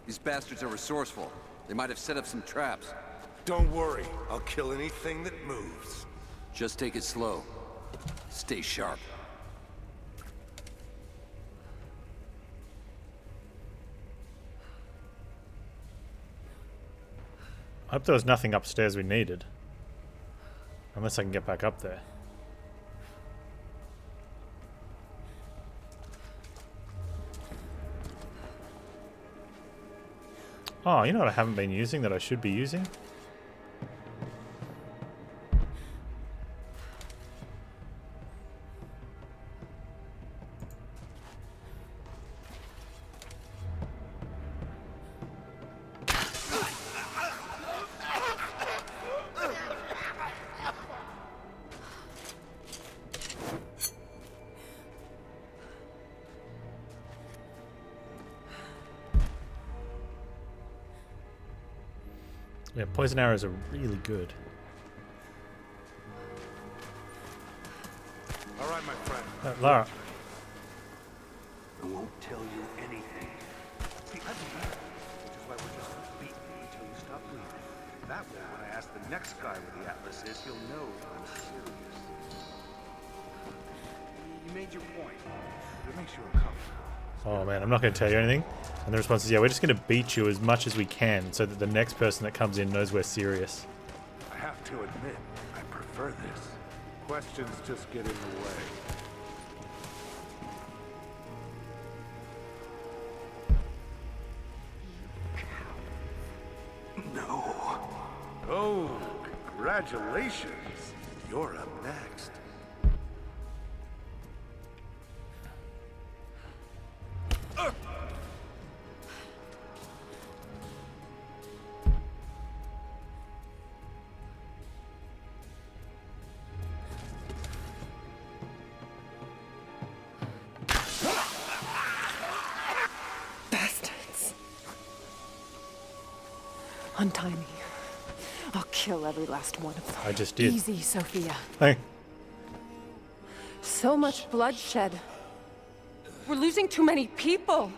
These bastards are resourceful. They might have set up some traps. Don't worry. I'll kill anything that moves. Just take it slow. Stay sharp. I hope there was nothing upstairs we needed. Unless I can get back up there. Oh, you know what I haven't been using that I should be using? Yeah, poison arrows are really good. All right, my friend. Lara. I won't tell you anything. See, I believe, which is why we're just gonna beat you until you stop breathing. That way, when I ask the next guy where the Atlas is, he'll know I'm serious. You made your point. It makes you uncomfortable. Oh man, I'm not going to tell you anything. And the response is, yeah, we're just going to beat you as much as we can so that the next person that comes in knows we're serious. I have to admit, I prefer this. Questions just get in the way. No. Oh, congratulations. You're up next. Untie me. I'll kill every last one of them. I just did. Easy, Sophia. Hey. So much bloodshed. We're losing too many people.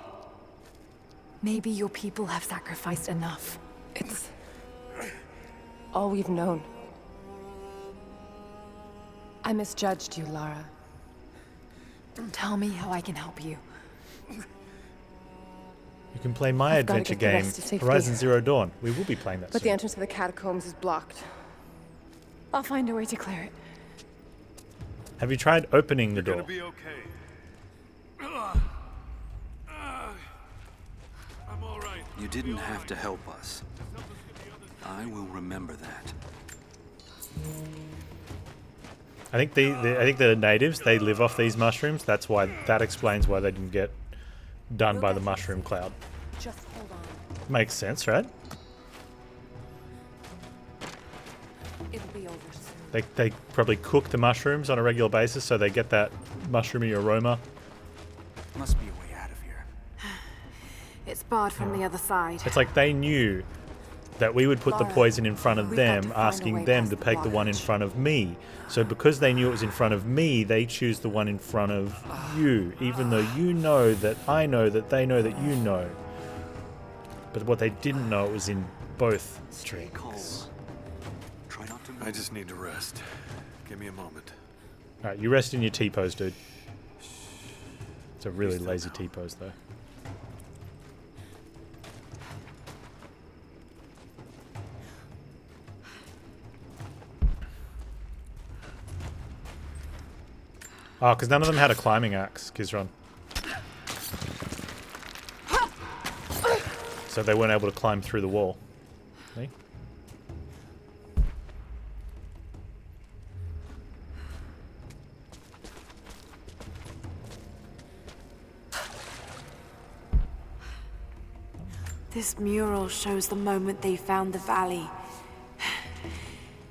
Maybe your people have sacrificed enough. It's all we've known. I misjudged you, Lara. Tell me how I can help you. You can play my I've gotta adventure get the game, rest to safety. Horizon Zero Dawn. We will be playing that But soon. the entrance to the catacombs is blocked. I'll find a way to clear it. Have you tried opening the door? You're gonna be okay. I'm all right. You didn't have to help us. I will remember that. I think the natives, they live off these mushrooms. That explains why they didn't get done by the mushroom cloud. Just hold on. Makes sense, right? It'll be over soon. They probably cook the mushrooms on a regular basis, so they get that mushroomy aroma. Must be a way out of here. It's barred from the other side. It's like they knew that we would put the Lara, poison in front of we've got them, to find a asking way them past to the take the one in blockage. front of me. So because they knew it was in front of me, they choose the one in front of you, even though you know that I know that they know that you know. But what they didn't know, it was in both streams. Try not to move. I just need to rest. Give me a moment. Alright, you rest in your T-pose, dude. It's a really lazy T-pose, though. Oh, because none of them had a climbing axe, Kizron. So they weren't able to climb through the wall. See? This mural shows the moment they found the valley.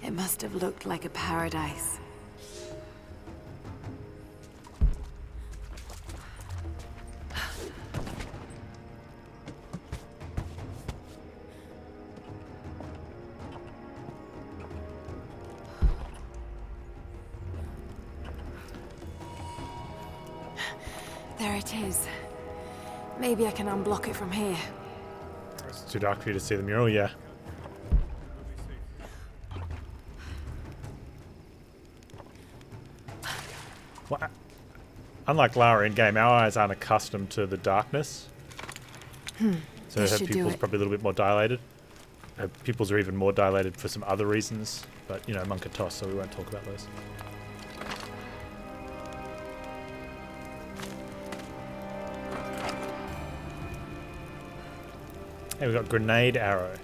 It must have looked like a paradise. There it is. Maybe I can unblock it from here. It's too dark for you to see the mural, yeah. Well, unlike Lara in game, our eyes aren't accustomed to the darkness. So her pupils probably a little bit more dilated. Her pupils are even more dilated for some other reasons, but you know, monk and toss, so we won't talk about those. Hey, we've got grenade arrow.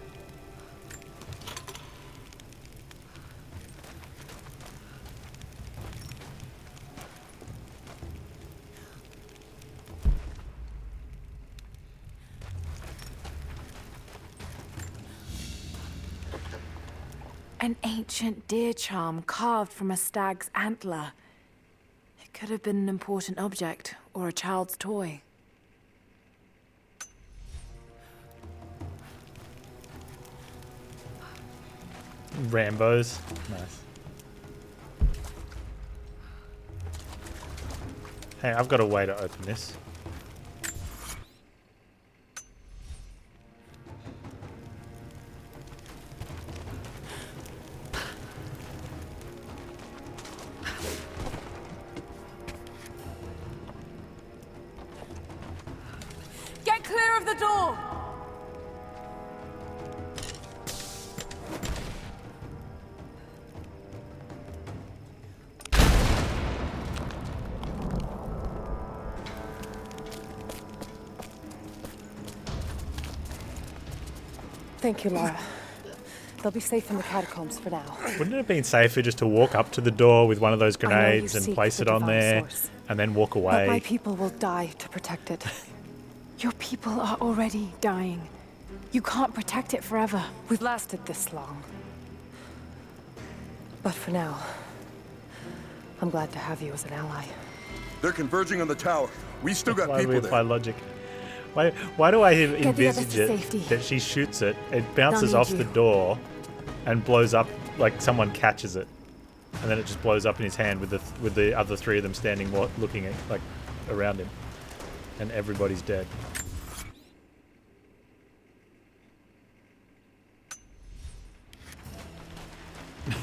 An ancient deer charm carved from a stag's antler. It could have been an important object or a child's toy. Rambos. Nice. Hey, I've got a way to open this. Get clear of the door! Thank you, Lara. They'll be safe in the catacombs for now. Wouldn't it have been safer just to walk up to the door with one of those I know grenades you and seek place the it on divine there source, and then walk but away? my people will die to protect it. Your people are already dying. You can't protect it forever. We've lasted this long. But for now, I'm glad to have you as an ally. They're converging on the tower. We still got Why do we people apply there. logic? Why do I Get the others envisage to it safety. that she shoots it, it bounces They'll off need the you. door and blows up like someone catches it, and then it just blows up in his hand with the other three of them standing looking at like around him, and everybody's dead.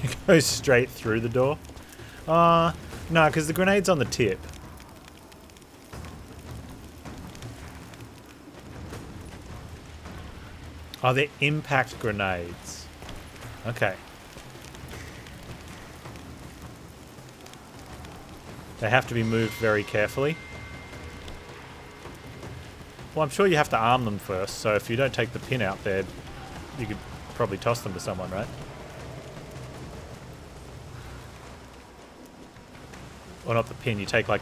It goes straight through the door. No, because the grenade's on the tip. Oh, they're impact grenades. Okay. They have to be moved very carefully. Well, I'm sure you have to arm them first, so if you don't take the pin out there, you could probably toss them to someone, right? Or not the pin, you take like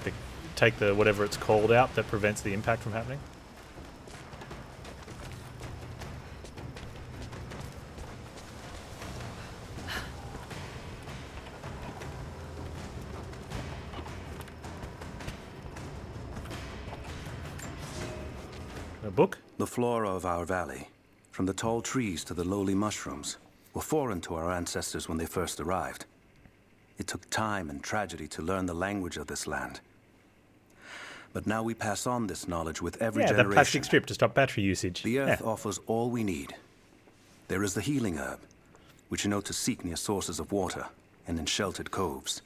the whatever it's called out that prevents the impact from happening. A book? The flora of our valley, from the tall trees to the lowly mushrooms, were foreign to our ancestors when they first arrived. It took time and tragedy to learn the language of this land. But now we pass on this knowledge with every generation. The plastic strip to stop battery usage. The earth offers all we need. There is the healing herb, which you know to seek near sources of water and in sheltered coves.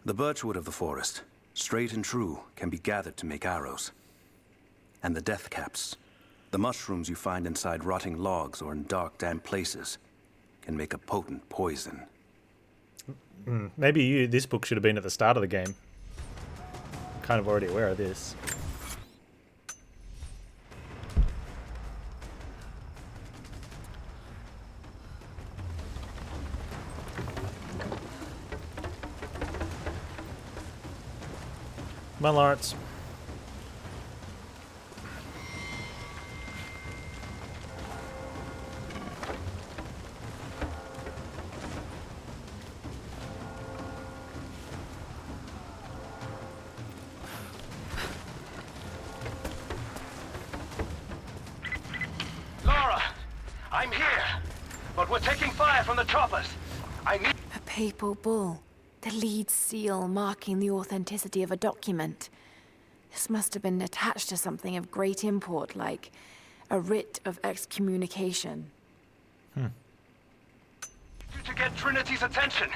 The birchwood of the forest, straight and true, can be gathered to make arrows. And the death caps, the mushrooms you find inside rotting logs or in dark, damp places, can make a potent poison. Maybe this book should have been at the start of the game. Kind of already aware of this. Come on, Lawrence. Lara, I'm here, but we're taking fire from the choppers. I need A papal bull. The lead seal marking the authenticity of a document. This must have been attached to something of great import, like a writ of excommunication. you to get Trinity's attention.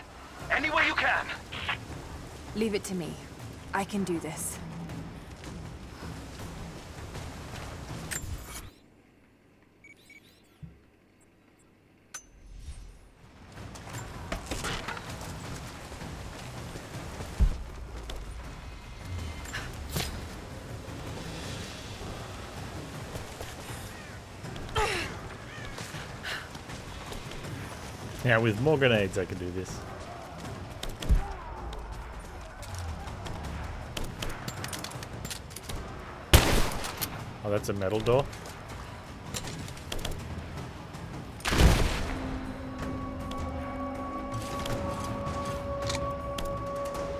Any way you can. Leave it to me. I can do this. Yeah, with more grenades I can do this. Oh, that's a metal door.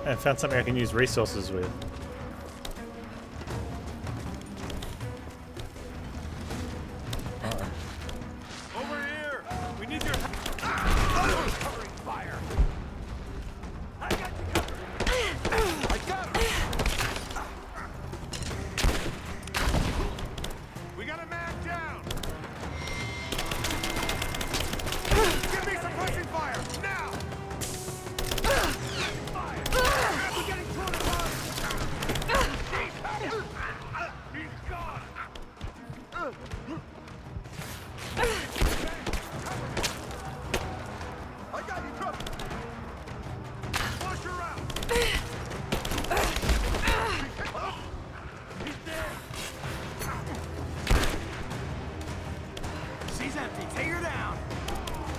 I found something I can use resources with. Over here! We need your covering fire! I got you covered! I got him! We got a man down! Give me suppressing fire! Now! Fire! We're getting torn apart! He's gone! I got you covered! Flush her out! He's dead! She's empty! Take her down!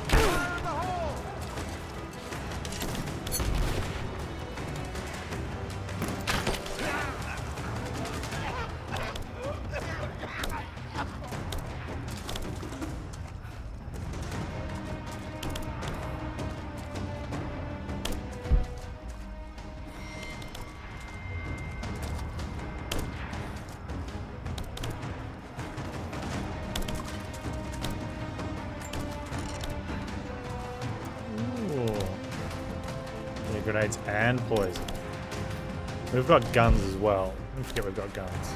Fire in the hole! Yeah, grenades and poison. We've got guns as well. Don't forget we've got guns.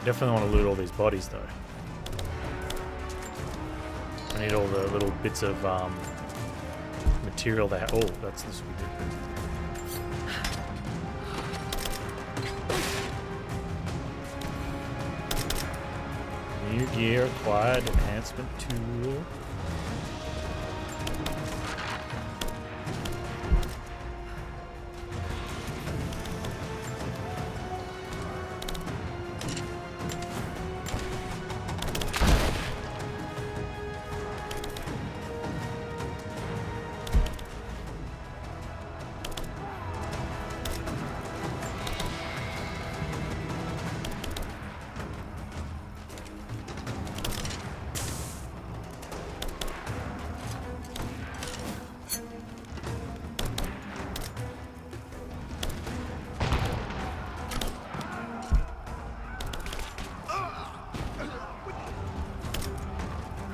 Definitely want to loot all these bodies though. I need all the little bits of material they have. Oh, that's this would be good. New gear acquired, enhancement tool.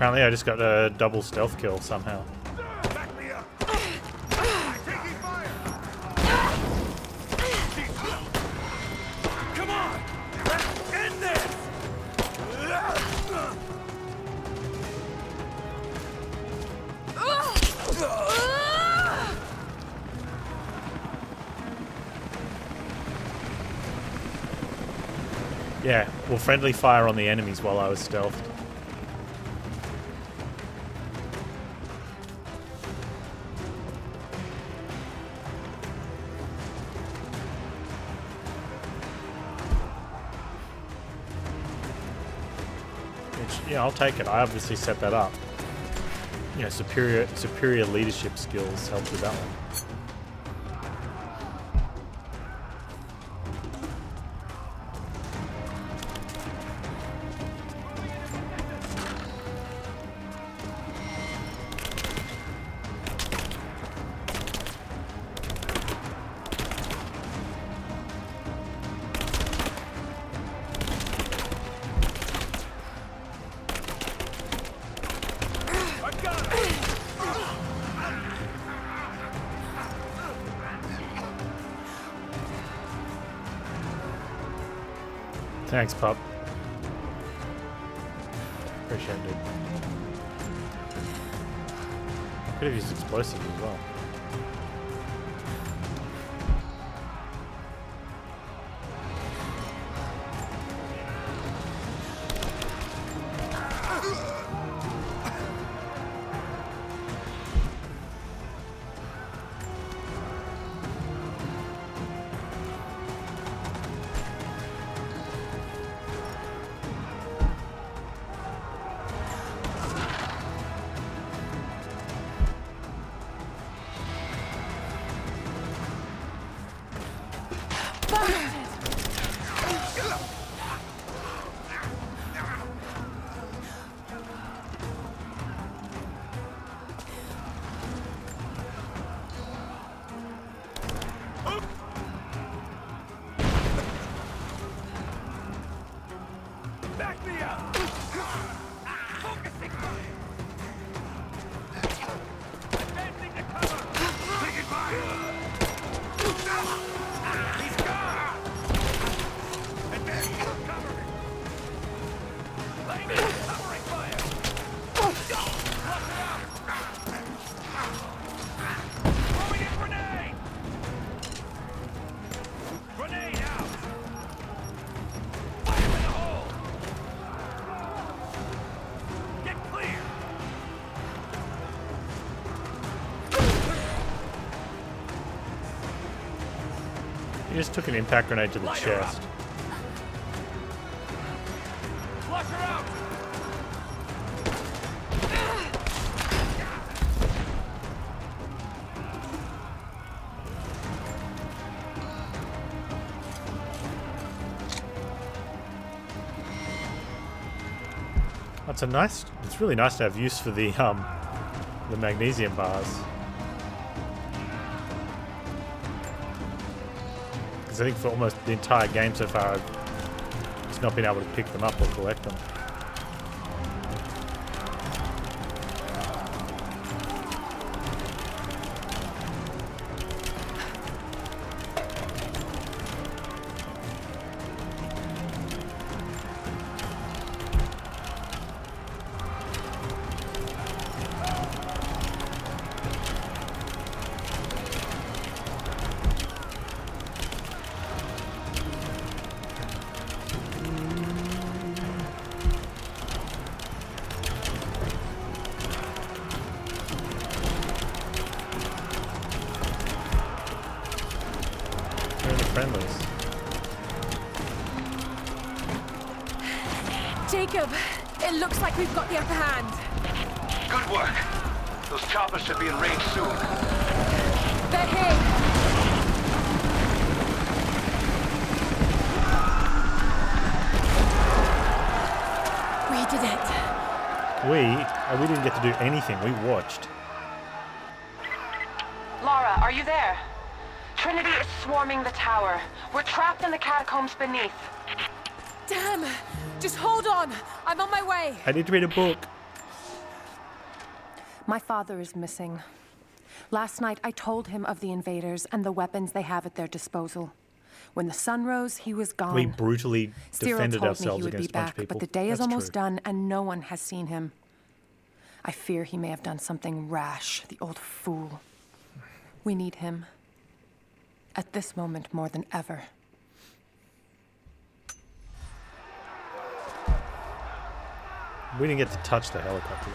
Apparently I just got a double stealth kill somehow. Back me up! I'm taking fire! Come on! Let's end this! Yeah, well, friendly fire on the enemies while I was stealthed. Which, yeah, I'll take it. I obviously set that up. You know, superior leadership skills helped with that one. Thanks, pup. Appreciate it, dude. Could have used explosives as well. Back me up! Focusing fire! Advancing to cover! Taking fire! He's gone! Advancing to cover! Laying down covering fire! Flush it out! Throwing a grenade! Grenade out! Fire in the hole! Get clear! He just took an impact grenade to the Light her up. chest. Flush her out! It's really nice to have use for the magnesium bars. Because I think for almost the entire game so far, I've just not been able to pick them up or collect them. Jacob, it looks like we've got the upper hand. Good work. Those choppers should be in range soon. They're here. We did it. We didn't get to do anything. We watched. Lara, are you there? Trinity is swarming the tower. We're trapped in the catacombs beneath. Damn! Just hold on. I'm on my way. I need to read a book. My father is missing. Last night, I told him of the invaders and the weapons they have at their disposal. When the sun rose, he was gone. We brutally Cyril defended told me ourselves he would be against a bunch back, of people. but the day is That's almost true. done, and no one has seen him. I fear he may have done something rash, the old fool. We need him. At this moment more than ever. We didn't get to touch the helicopter.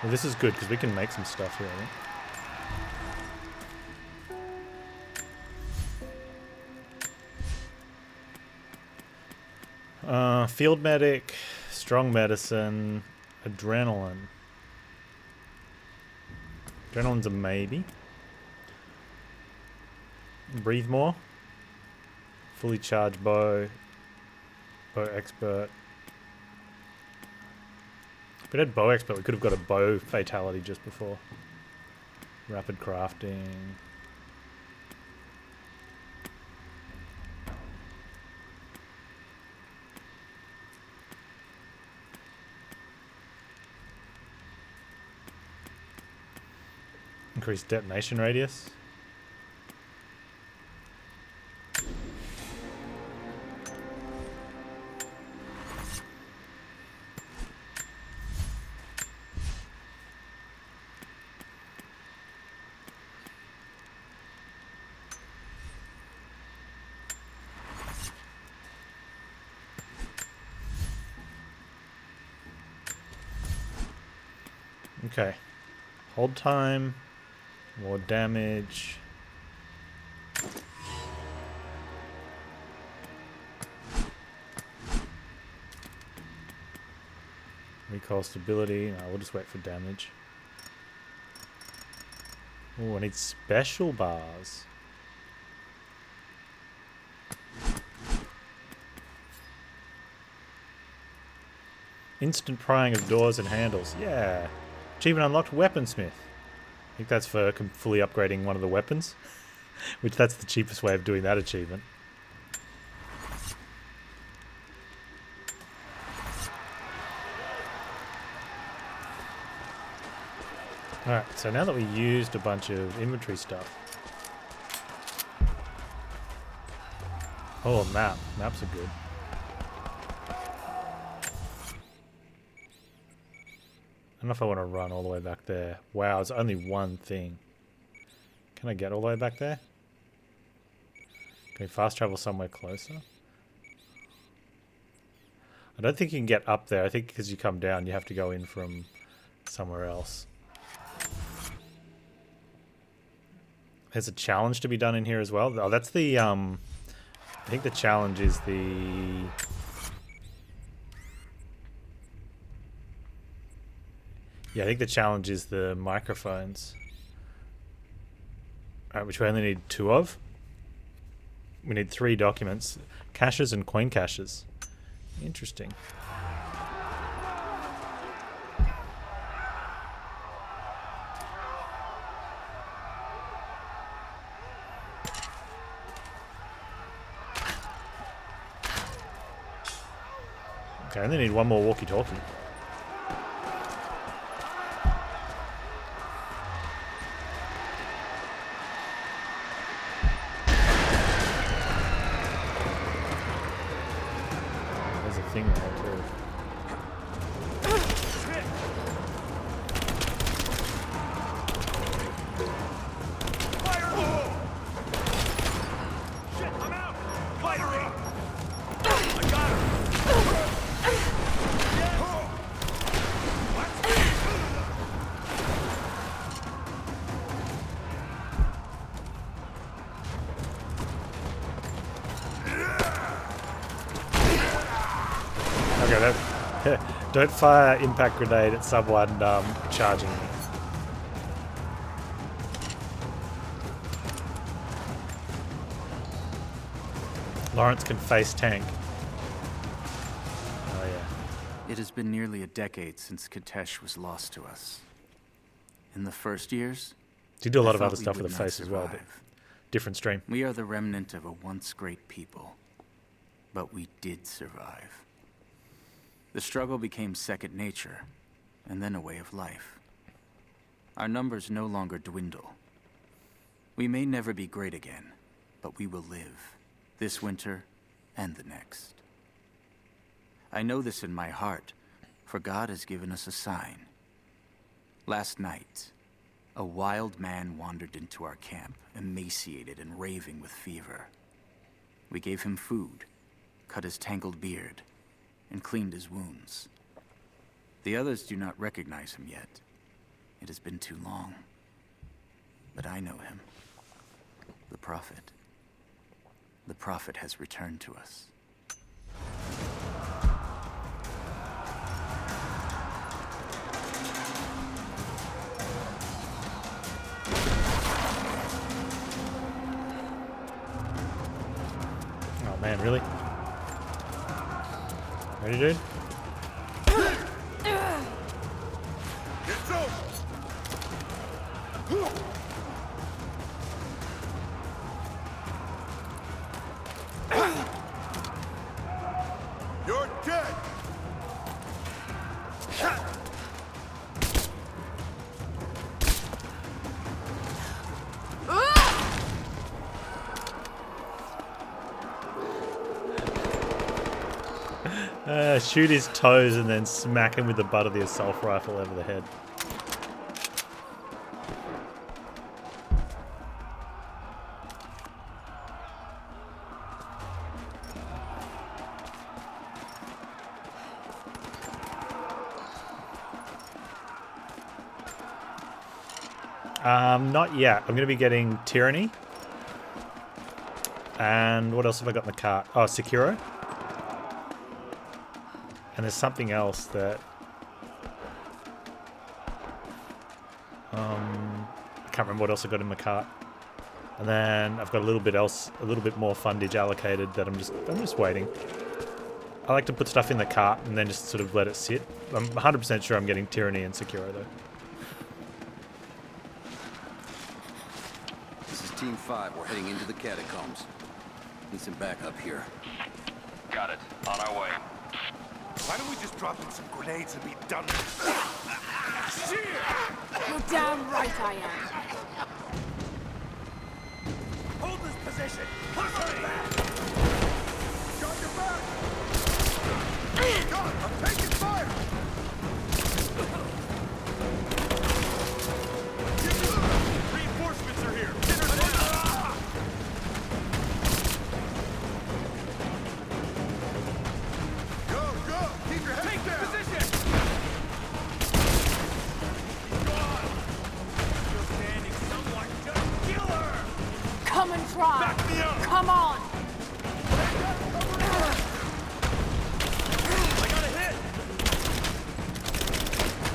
Well, this is good because we can make some stuff here, I think. Field medic, strong medicine, adrenaline. Adrenaline's a maybe. Breathe more. Fully charged bow. Bow expert. If we had bow expert, we could have got a bow fatality just before. Rapid crafting. Increased detonation radius. Okay. Hold time. More damage. Recoil stability. No, we'll just wait for damage. Oh, I need special bars. Instant prying of doors and handles. Yeah. Achievement unlocked, weaponsmith. I think that's for fully upgrading one of the weapons. Which that's the cheapest way of doing that achievement. Alright, so now that we used a bunch of inventory stuff. Oh, a map. Maps are good. I don't know if I want to run all the way back there. Wow, it's only one thing. Can I get all the way back there? Can we fast travel somewhere closer? I don't think you can get up there. I think because you come down, you have to go in from somewhere else. There's a challenge to be done in here as well. Oh, that's the, I think the challenge is the... Yeah, I think the challenge is the microphones. Alright, which we only need 2 of. We need 3 documents. Caches and coin caches. Interesting. Okay, I only need 1 more walkie-talkie. Don't fire impact grenade at someone charging me. Lawrence can face tank. Oh yeah. It has been nearly a decade since Katesh was lost to us. In the first years, you do a lot of other stuff with the face as well, but different stream. We are the remnant of a once great people, but we did survive. The struggle became second nature, and then a way of life. Our numbers no longer dwindle. We may never be great again, but we will live, this winter and the next. I know this in my heart, for God has given us a sign. Last night, a wild man wandered into our camp, emaciated and raving with fever. We gave him food, cut his tangled beard, and cleaned his wounds. The others do not recognize him yet. It has been too long. But I know him. The Prophet. The Prophet has returned to us. Oh man, really? Ready, dude? It's over. You're dead. Shoot his toes and then smack him with the butt of the assault rifle over the head. Not yet. I'm going to be getting Tyranny. And what else have I got in the cart? Oh, Sekiro. And there's something else that I can't remember what else I got in my cart. And then I've got a little bit more fundage allocated that I'm just waiting. I like to put stuff in the cart and then just sort of let it sit. I'm 100% sure I'm getting Tyranny and Sekiro though. This is Team 5. We're heading into the catacombs. Need some backup here. Got it. On our way. Why don't we just drop in some grenades and be done with it? Shit! You're damn right I am. Hold this position! Push me back! Got your back! God, I'm taking fire! Reinforcements are here! Get her down! Go, go! Keep your head down! Position! God! You're standing someone just kill her! Come and try. Back me up! Come on. I got a hit!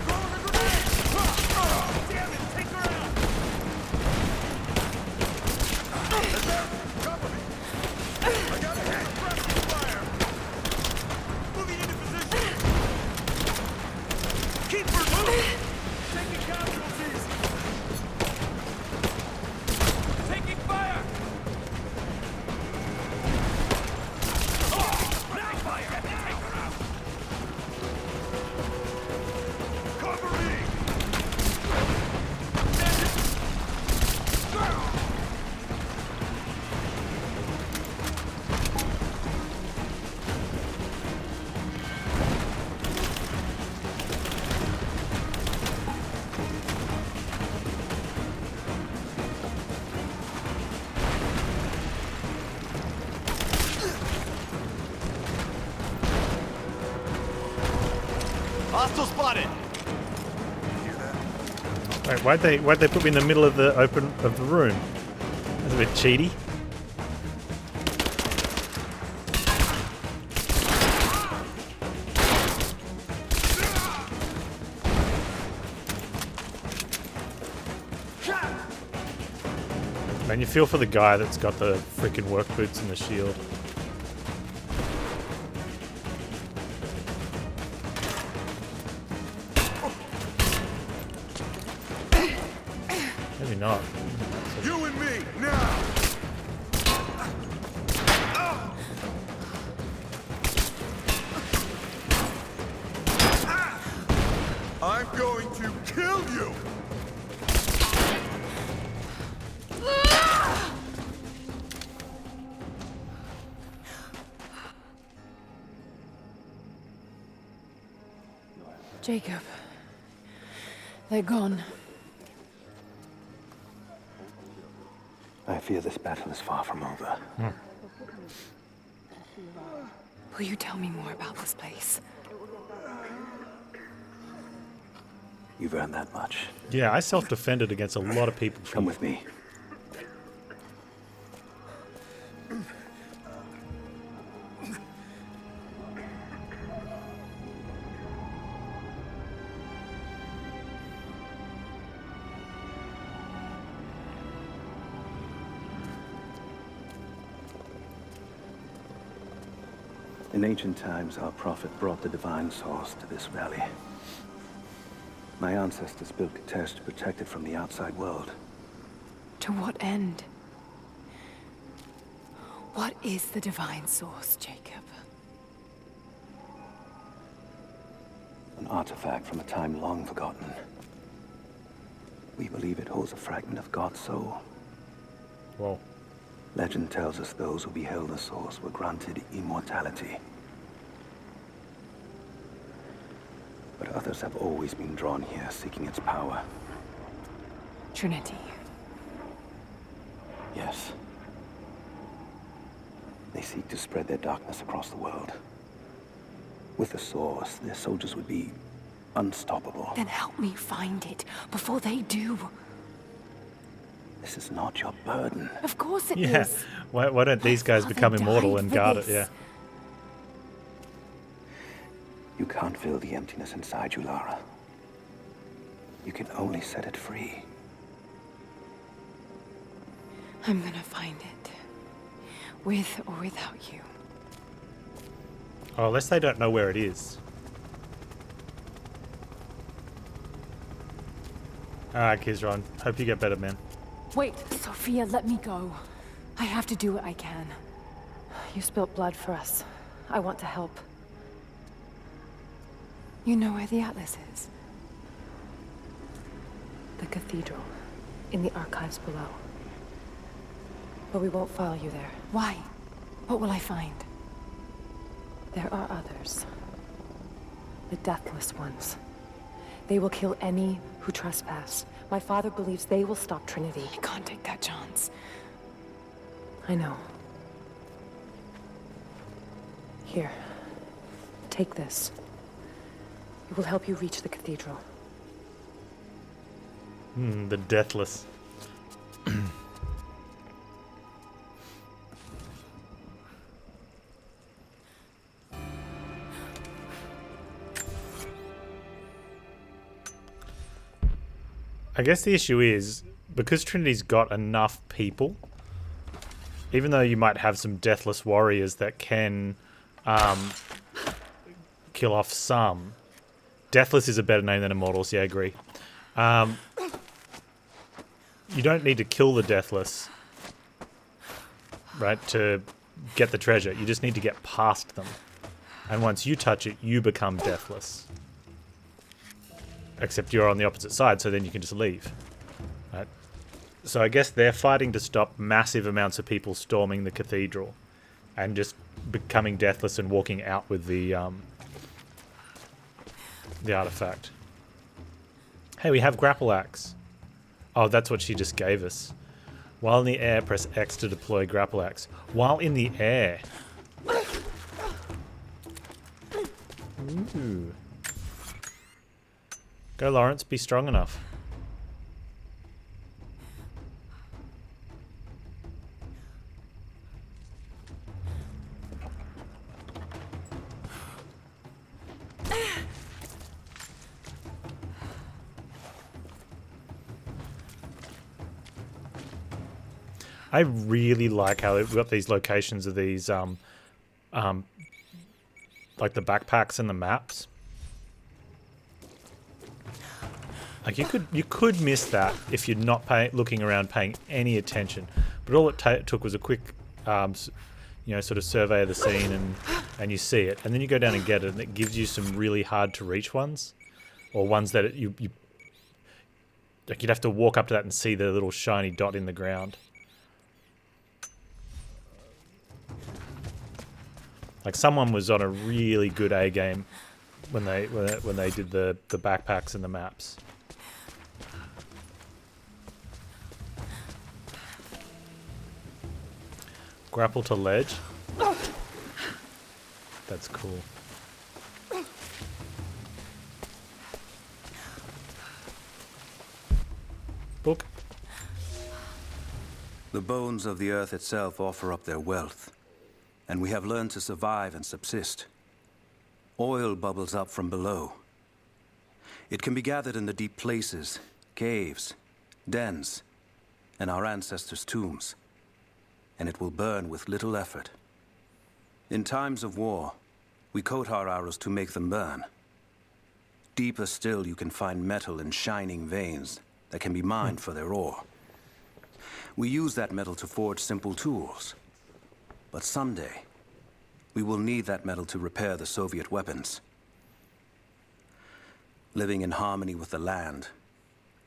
Throwing a grenade! Oh, damn it! Take her out! Is there? Cover me! I got a hit! Rapid fire! Moving into position! Keep her moving! Taking casualties! Taking fire! Oh! Now fire! Take her out! Cover me! Hostile spotted. Wait, why'd they put me in the middle of the room? That's a bit cheaty. Man, you feel for the guy that's got the freaking work boots and the shield. Maybe not. You and me, now! I'm going to kill you! Jacob. They're gone. I fear this battle is far from over. Will you tell me more about this place? You've earned that much. Yeah, I self-defended against a lot of people. Come with me. In ancient times, our prophet brought the divine source to this valley. My ancestors built Kitezh to protect it from the outside world. To what end? What is the divine source, Jacob? An artifact from a time long forgotten. We believe it holds a fragment of God's soul. Whoa. Legend tells us those who beheld the source were granted immortality. But others have always been drawn here, seeking its power. Trinity. Yes. They seek to spread their darkness across the world. With the source, their soldiers would be unstoppable. Then help me find it before they do. This is not your burden. Of course it is. Yeah. Why don't these guys become immortal and guard it? Yeah. You can't fill the emptiness inside you, Lara. You can only set it free. I'm gonna find it. With or without you. Oh, unless they don't know where it is. Alright, Kizron. Hope you get better, man. Wait, Sophia, let me go. I have to do what I can. You spilt blood for us. I want to help. You know where the Atlas is? The cathedral. In the archives below. But we won't follow you there. Why? What will I find? There are others. The Deathless Ones. They will kill any who trespass. My father believes they will stop Trinity. I can't take that chance. I know. Here. Take this. It will help you reach the cathedral. The Deathless. I guess the issue is, because Trinity's got enough people, even though you might have some Deathless warriors that can kill off some, Deathless is a better name than Immortals, yeah, I agree. You don't need to kill the Deathless, right, to get the treasure. You just need to get past them. And once you touch it, you become Deathless. Except you're on the opposite side, so then you can just leave. Right? So I guess they're fighting to stop massive amounts of people storming the cathedral and just becoming Deathless and walking out with the artifact. Hey, we have Grapple Axe. Oh, that's what she just gave us. While in the air, press X to deploy Grapple Axe. While in the air. Ooh. Go, Lawrence. Be strong enough. I really like how we've got these locations of these, like the backpacks and the maps. Like you could miss that if you're not looking around, paying any attention. But all it took was a quick, sort of survey of the scene, and you see it, and then you go down and get it, and it gives you some really hard to reach ones. or ones that you like you'd have to walk up to that and see the little shiny dot in the ground. Like someone was on a really good A game when they did the backpacks and the maps. Grapple to ledge. That's cool. Book. The bones of the earth itself offer up their wealth, and we have learned to survive and subsist. Oil bubbles up from below. It can be gathered in the deep places, caves, dens, and our ancestors' tombs, and it will burn with little effort. In times of war, we coat our arrows to make them burn. Deeper still, you can find metal in shining veins that can be mined for their ore. We use that metal to forge simple tools. But someday, we will need that metal to repair the Soviet weapons. Living in harmony with the land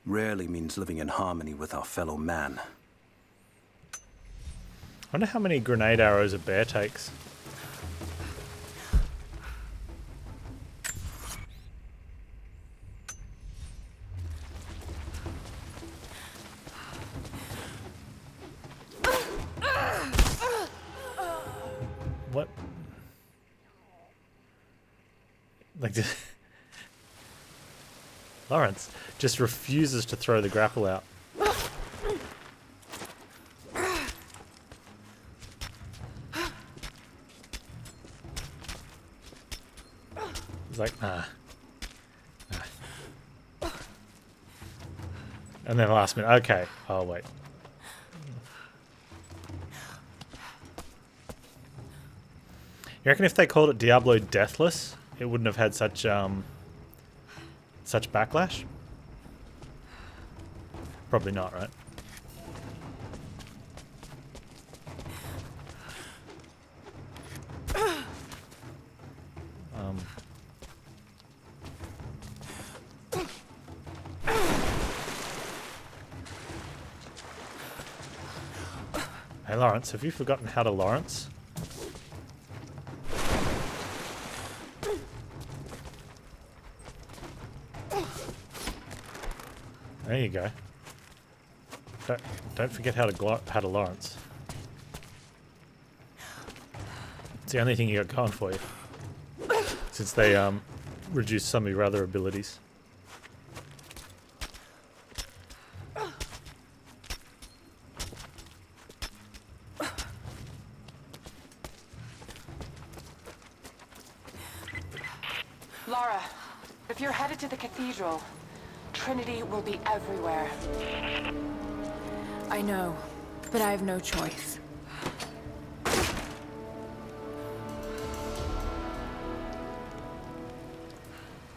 rarely means living in harmony with our fellow man. I wonder how many grenade arrows a bear takes. What? Like, Lawrence just refuses to throw the grapple out. He's like, nah. And then last minute, okay, oh wait. You reckon if they called it Diablo Deathless, it wouldn't have had such backlash? Probably not, right? Hey Lawrence, have you forgotten how to Lawrence? There you go. Don't forget how to Lawrence. It's the only thing you got going for you. Since they reduced some of your other abilities. Lara, if you're headed to the cathedral, Trinity will be everywhere. I know, but I have no choice.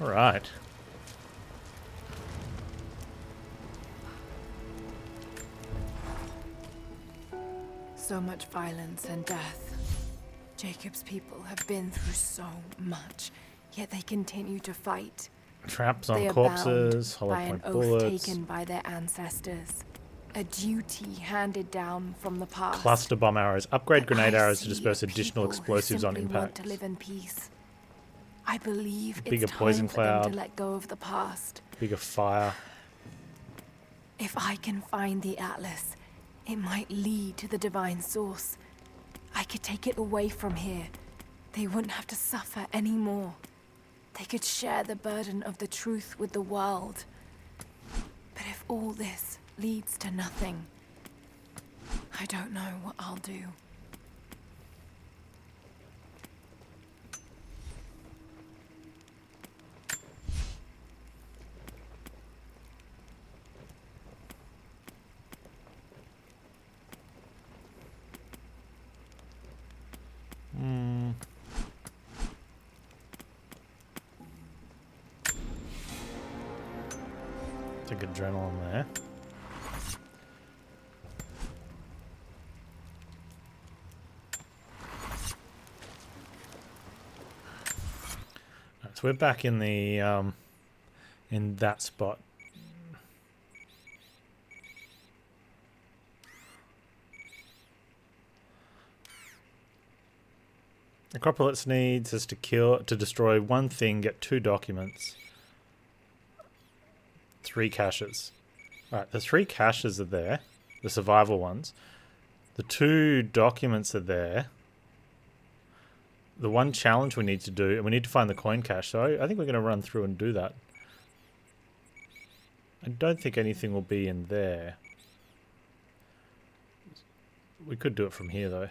All right. So much violence and death. Jacob's people have been through so much, yet they continue to fight. Traps They on are corpses, bound hollow by an point oath bullets, taken by their ancestors. A duty handed down from the past. cluster bomb arrows, upgrade grenade I arrows to see disperse a additional people who explosives on simply want impact. to live in peace. I believe Bigger it's time poison for them cloud. to let go of the past. Bigger fire. If I can find the Atlas, it might lead to the divine source. I could take it away from here. They wouldn't have to suffer anymore. They could share the burden of the truth with the world. But if all this leads to nothing, I don't know what I'll do. Take adrenaline there. So we're back in the in that spot. Acropolis needs us to destroy one thing, get 2 documents. 3 caches. Alright, the 3 caches are there. The survival ones. The 2 documents are there. The one challenge we need to do, and we need to find the coin cache, so I think we're going to run through and do that. I don't think anything will be in there. We could do it from here, though.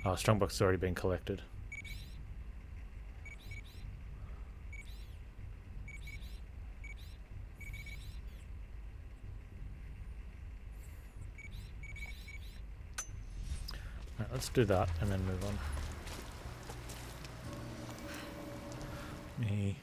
Oh, Strongbox has already been collected. Alright, let's do that and then move on. Me.